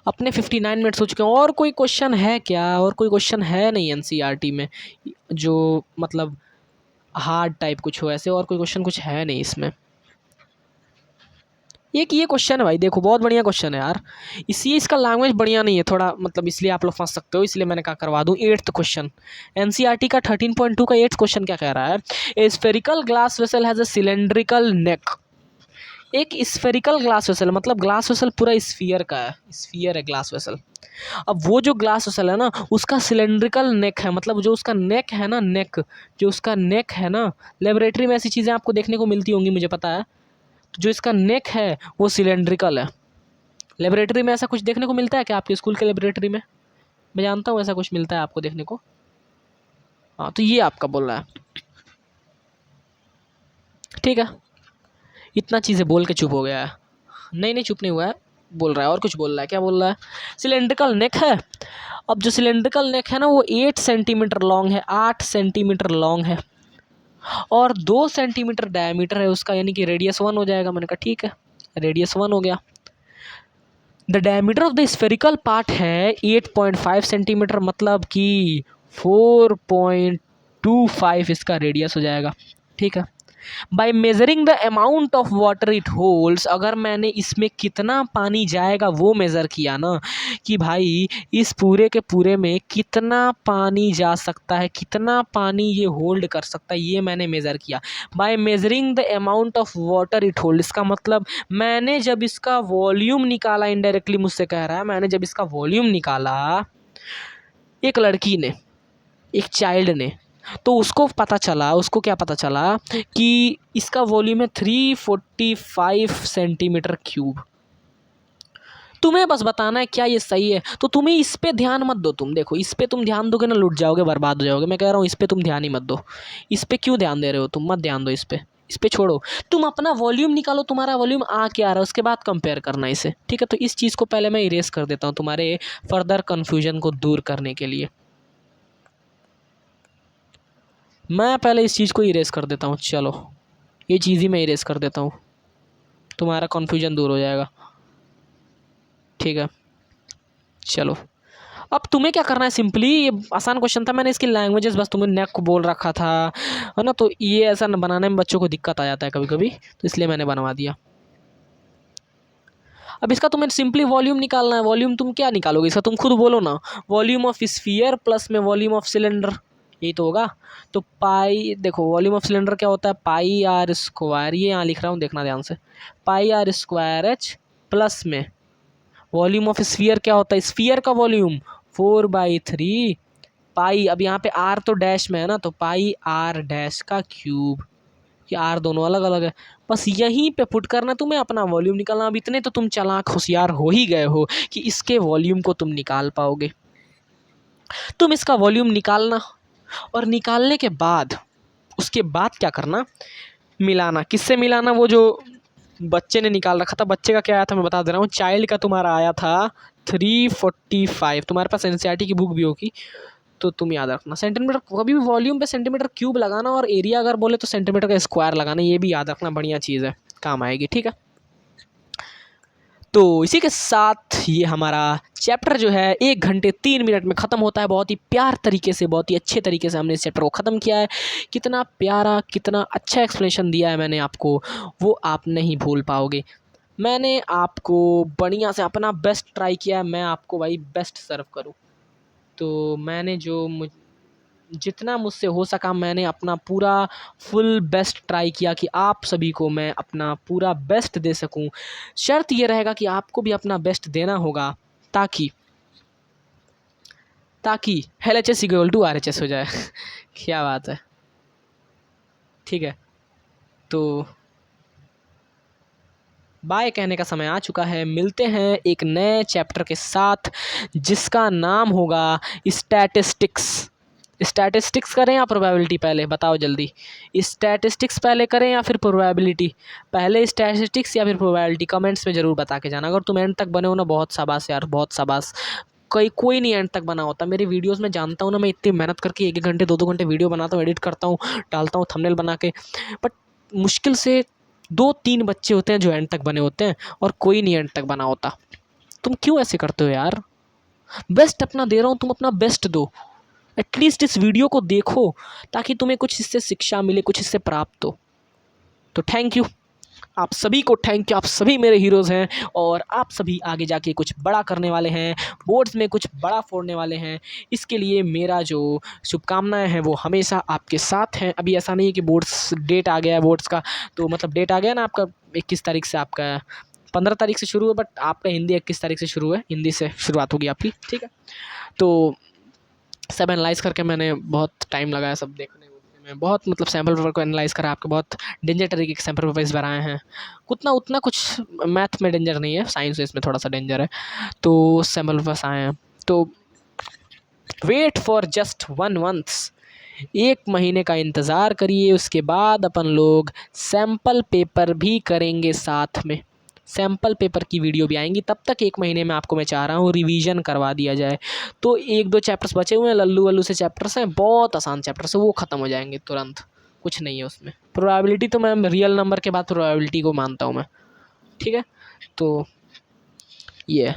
अपने 59 मिनट्स हो चुके हैं। और कोई क्वेश्चन है क्या? और कोई क्वेश्चन है नहीं एनसीईआरटी में जो मतलब हार्ड टाइप कुछ हो ऐसे? और कोई क्वेश्चन कुछ है नहीं इसमें। एक ये क्वेश्चन है भाई, देखो बहुत बढ़िया क्वेश्चन है यार। इसी इसका लैंग्वेज बढ़िया नहीं है थोड़ा, मतलब इसलिए आप लोग फंस सकते हो, इसलिए मैंने कहा करवा दूं। 8th क्वेश्चन एनसीईआरटी का 13.2 का 8th क्वेश्चन क्या कह रहा है? A spherical glass vessel has a cylindrical neck. एक स्फेरिकल ग्लास वेसल, मतलब ग्लास वेसल पूरा स्फीयर का है, स्फीयर है ग्लास वेसल। अब वो जो ग्लास वेसल है ना, उसका सिलेंड्रिकल नेक है, मतलब जो उसका नेक है ना, नेक जो उसका नेक है ना, लेबोरेटरी में ऐसी चीज़ें आपको देखने को मिलती होंगी, मुझे पता है। तो जो इसका नेक है वो सिलेंड्रिकल है। लेबोरेटरी में ऐसा कुछ देखने को मिलता है क्या आपके स्कूल के लेबोरेटरी में? मैं जानता हूँ ऐसा कुछ मिलता है आपको देखने को। हाँ, तो ये आपका बोल रहा है। ठीक है, इतना चीज़ें बोल के चुप हो गया है। नहीं नहीं, चुप नहीं हुआ है, बोल रहा है और कुछ बोल रहा है। क्या बोल रहा है? सिलेंड्रिकल नेक है। अब जो सिलेंड्रिकल नेक है ना, वो 8 सेंटीमीटर लॉन्ग है, 8 सेंटीमीटर लॉन्ग है, और 2 सेंटीमीटर डायमीटर है उसका, यानी कि रेडियस 1 हो जाएगा। मैंने कहा ठीक है, रेडियस 1 हो गया। The diameter of the spherical part है 8.5 सेंटीमीटर, मतलब कि 4.25 इसका रेडियस हो जाएगा। ठीक है, by measuring the amount of water it holds, अगर मैंने इसमें कितना पानी जाएगा वो मेज़र किया ना, कि भाई इस पूरे के पूरे में कितना पानी जा सकता है, कितना पानी ये होल्ड कर सकता है, ये मैंने मेज़र किया। By measuring the amount of water it hold, इसका मतलब मैंने जब इसका वॉल्यूम निकाला, इनडायरेक्टली मुझसे कह रहा है, मैंने जब इसका वॉल्यूम निकाला एक लड़की ने, एक चाइल्ड ने, तो उसको पता चला, उसको क्या पता चला कि इसका वॉल्यूम है 345 सेंटीमीटर क्यूब। तुम्हें बस बताना है क्या ये सही है, तो तुम्हें इस पे ध्यान मत दो। तुम देखो, इस पे तुम ध्यान दोगे ना, लुट जाओगे, बर्बाद हो जाओगे। मैं कह रहा हूँ इस पे तुम ध्यान ही मत दो। इस पे क्यों ध्यान दे रहे हो तुम? मत ध्यान दो इस पे, इस पे छोड़ो। तुम अपना वॉल्यूम निकालो, तुम्हारा वॉल्यूम आ क्या रहा है, उसके बाद कंपेयर करना इसे। ठीक है, तो इस चीज़ को पहले मैं इरेज कर देता हूँ तुम्हारे फर्दर कन्फ्यूजन को दूर करने के लिए। मैं पहले इस चीज़ को इरेज कर देता हूँ। चलो, ये चीज़ ही मैं इरेज कर देता हूँ, तुम्हारा कन्फ्यूजन दूर हो जाएगा। ठीक है, चलो अब तुम्हें क्या करना है, सिंपली, ये आसान क्वेश्चन था, मैंने इसकी लैंग्वेजेस बस तुम्हें नेक को बोल रखा था, है ना, तो ये ऐसा बनाने में बच्चों को दिक्कत आ जाता है कभी कभी, तो इसलिए मैंने बनवा दिया। अब इसका तुम्हें सिंपली वॉल्यूम निकालना है। वॉल्यूम तुम क्या निकालोगे इसका? तुम खुद बोलो ना, वॉल्यूम ऑफ स्फीयर प्लस में वॉल्यूम ऑफ सिलेंडर, यही तो होगा। तो पाई, देखो वॉल्यूम ऑफ सिलेंडर क्या होता है, पाई आर स्क्वायर, ये यहाँ लिख रहा हूँ, देखना ध्यान से, पाई आर स्क्वायर एच, प्लस में वॉल्यूम ऑफ स्फीयर क्या होता है, स्फीयर का वॉल्यूम 4/3 पाई, अब यहाँ पे आर तो डैश में है ना, तो पाई आर डैश का क्यूब, ये आर दोनों अलग अलग है, बस यहीं पे पुट करना तुम्हें, अपना वॉल्यूम निकालना। अब इतने तो तुम चालाक होशियार हो ही गए हो कि इसके वॉल्यूम को तुम निकाल पाओगे। तुम इसका वॉल्यूम निकालना, और निकालने के बाद उसके बाद क्या करना, मिलाना। किससे मिलाना? वो जो बच्चे ने निकाल रखा था, बच्चे का क्या आया था मैं बता दे रहा हूँ, चाइल्ड का तुम्हारा आया था 345। तुम्हारे पास एनसीईआरटी की बुक भी होगी तो तुम याद रखना। सेंटीमीटर, कभी भी वॉल्यूम पे सेंटीमीटर क्यूब लगाना, और एरिया अगर बोले तो सेंटीमीटर का स्क्वायर लगाना, ये भी याद रखना, बढ़िया चीज़ है, काम आएगी। ठीक है, तो इसी के साथ ये हमारा चैप्टर जो है 1 घंटे 3 मिनट में ख़त्म होता है। बहुत ही प्यार तरीके से, बहुत ही अच्छे तरीके से हमने इस चैप्टर को ख़त्म किया है। कितना प्यारा, कितना अच्छा एक्सप्लेनेशन दिया है मैंने आपको, वो आप नहीं भूल पाओगे। मैंने आपको बढ़िया से अपना बेस्ट ट्राई किया है, मैं आपको भाई बेस्ट सर्व करूँ, तो मैंने जो जितना मुझसे हो सका मैंने अपना पूरा फुल बेस्ट ट्राई किया कि आप सभी को मैं अपना पूरा बेस्ट दे सकूं। शर्त ये रहेगा कि आपको भी अपना बेस्ट देना होगा, ताकि ताकि LHS इक्वल टू RHS हो जाए। क्या बात है, ठीक है, तो बाय कहने का समय आ चुका है। मिलते हैं एक नए चैप्टर के साथ जिसका नाम होगा स्टैटिस्टिक्स। स्टैटिस्टिक्स करें या प्रोबेबिलिटी पहले, बताओ जल्दी। स्टैटिस्टिक्स पहले करें या फिर प्रोबेबिलिटी? पहले स्टैटिस्टिक्स या फिर प्रोबेबिलिटी? कमेंट्स में ज़रूर बता के जाना। अगर तुम एंड तक बने हो ना, बहुत शाबाश यार, बहुत शाबाश। कोई नहीं एंड तक बना होता मेरी वीडियोस में, जानता हूँ ना मैं इतनी मेहनत करके 1-1 घंटे 2-2 घंटे वीडियो बनाता हूँ, एडिट करता हूँ, डालता हूँ थंबनेल बना के, बट मुश्किल से 2-3 बच्चे होते हैं जो एंड तक बने होते हैं और कोई नहीं एंड तक बना होता। तुम क्यों ऐसे करते हो यार? बेस्ट अपना दे रहा हूँ, तुम अपना बेस्ट दो। एटलीस्ट इस वीडियो को देखो ताकि तुम्हें कुछ इससे शिक्षा मिले, कुछ इससे प्राप्त हो। तो थैंक यू, आप सभी को थैंक यू। आप सभी मेरे हीरोज़ हैं और आप सभी आगे जाके कुछ बड़ा करने वाले हैं, बोर्ड्स में कुछ बड़ा फोड़ने वाले हैं। इसके लिए मेरा जो शुभकामनाएं हैं वो हमेशा आपके साथ हैं। अभी ऐसा नहीं है कि बोर्ड्स डेट आ गया है बोर्ड्स का, तो मतलब डेट आ गया ना आपका 21 तारीख से, आपका 15 तारीख से शुरू है, बट आपका हिंदी 21 तारीख से शुरू है, हिंदी से शुरुआत होगी आपकी, ठीक है। तो सब एनालाइज़ करके मैंने बहुत टाइम लगाया सब देखने में, बहुत मतलब सैम्पल पेपर को एनालाइज़ करा, आपके बहुत डेंजर तरीके के सैम्पल पेपर इस बार आए हैं। उतना कुछ मैथ में डेंजर नहीं है, साइंस इसमें थोड़ा सा डेंजर है, तो सैम्पल पेपर्स आए हैं। तो वेट फॉर जस्ट 1 मंथ्स, 1 महीने का इंतज़ार करिए, उसके बाद अपन लोग सैम्पल पेपर भी करेंगे साथ में। सैम्पल पेपर की वीडियो भी आएंगी, तब तक 1 महीने में आपको मैं चाह रहा हूँ रिवीजन करवा दिया जाए। तो 1-2 चैप्टर्स बचे हुए हैं, लल्लू वल्लू से चैप्टर्स हैं, बहुत आसान चैप्टर्स है, वो ख़त्म हो जाएंगे तुरंत, कुछ नहीं है उसमें। प्रोबेबिलिटी तो मैं रियल नंबर के बाद प्रोबेबिलिटी को मानता हूँ मैं, ठीक है। तो ये,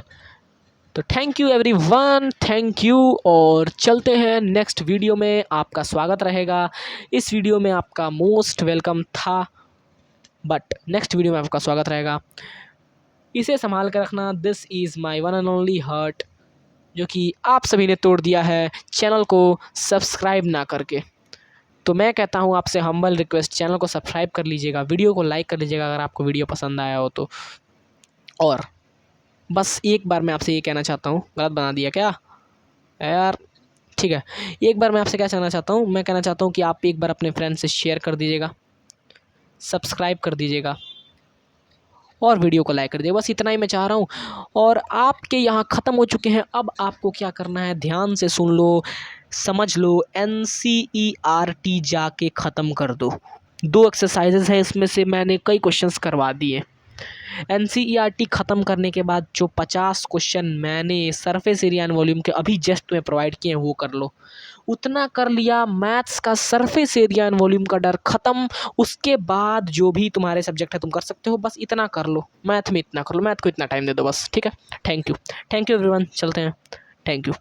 तो thank you everyone, thank you. और चलते हैं नेक्स्ट वीडियो में, आपका स्वागत रहेगा। इस वीडियो में आपका मोस्ट वेलकम था, बट नेक्स्ट वीडियो में आपका स्वागत रहेगा। इसे संभाल कर रखना। This is my one and only heart, जो कि आप सभी ने तोड़ दिया है चैनल को सब्सक्राइब ना करके। तो मैं कहता हूँ आपसे हम्बल रिक्वेस्ट, चैनल को सब्सक्राइब कर लीजिएगा, वीडियो को लाइक कर लीजिएगा अगर आपको वीडियो पसंद आया हो तो। और बस एक बार मैं आपसे ये कहना चाहता हूँ, गलत बना दिया क्या यार, ठीक है। एक बार मैं आपसे क्या कहना चाहता हूँ, मैं कहना चाहता हूँ कि आप एक बार अपने फ्रेंड से शेयर कर दीजिएगा, सब्सक्राइब कर दीजिएगा और वीडियो को लाइक कर दीजिए, बस इतना ही मैं चाह रहा हूँ। और आपके यहाँ ख़त्म हो चुके हैं, अब आपको क्या करना है, ध्यान से सुन लो, समझ लो। NCERT जाके ख़त्म कर दो। 2 एक्सरसाइजेज हैं, इसमें से मैंने कई क्वेश्चंस करवा दिए। NCERT ख़त्म करने के बाद जो 50 क्वेश्चन मैंने सरफेस एरिया एंड वॉल्यूम के अभी जस्ट तुम्हें प्रोवाइड किए हैं वो कर लो। उतना कर लिया, मैथ्स का सरफेस एरिया एंड वॉल्यूम का डर ख़त्म। उसके बाद जो भी तुम्हारे सब्जेक्ट है तुम कर सकते हो, बस इतना कर लो। मैथ में इतना कर लो, मैथ को इतना टाइम दे दो बस, ठीक है। थैंक यू एवरीवन, चलते हैं, थैंक यू।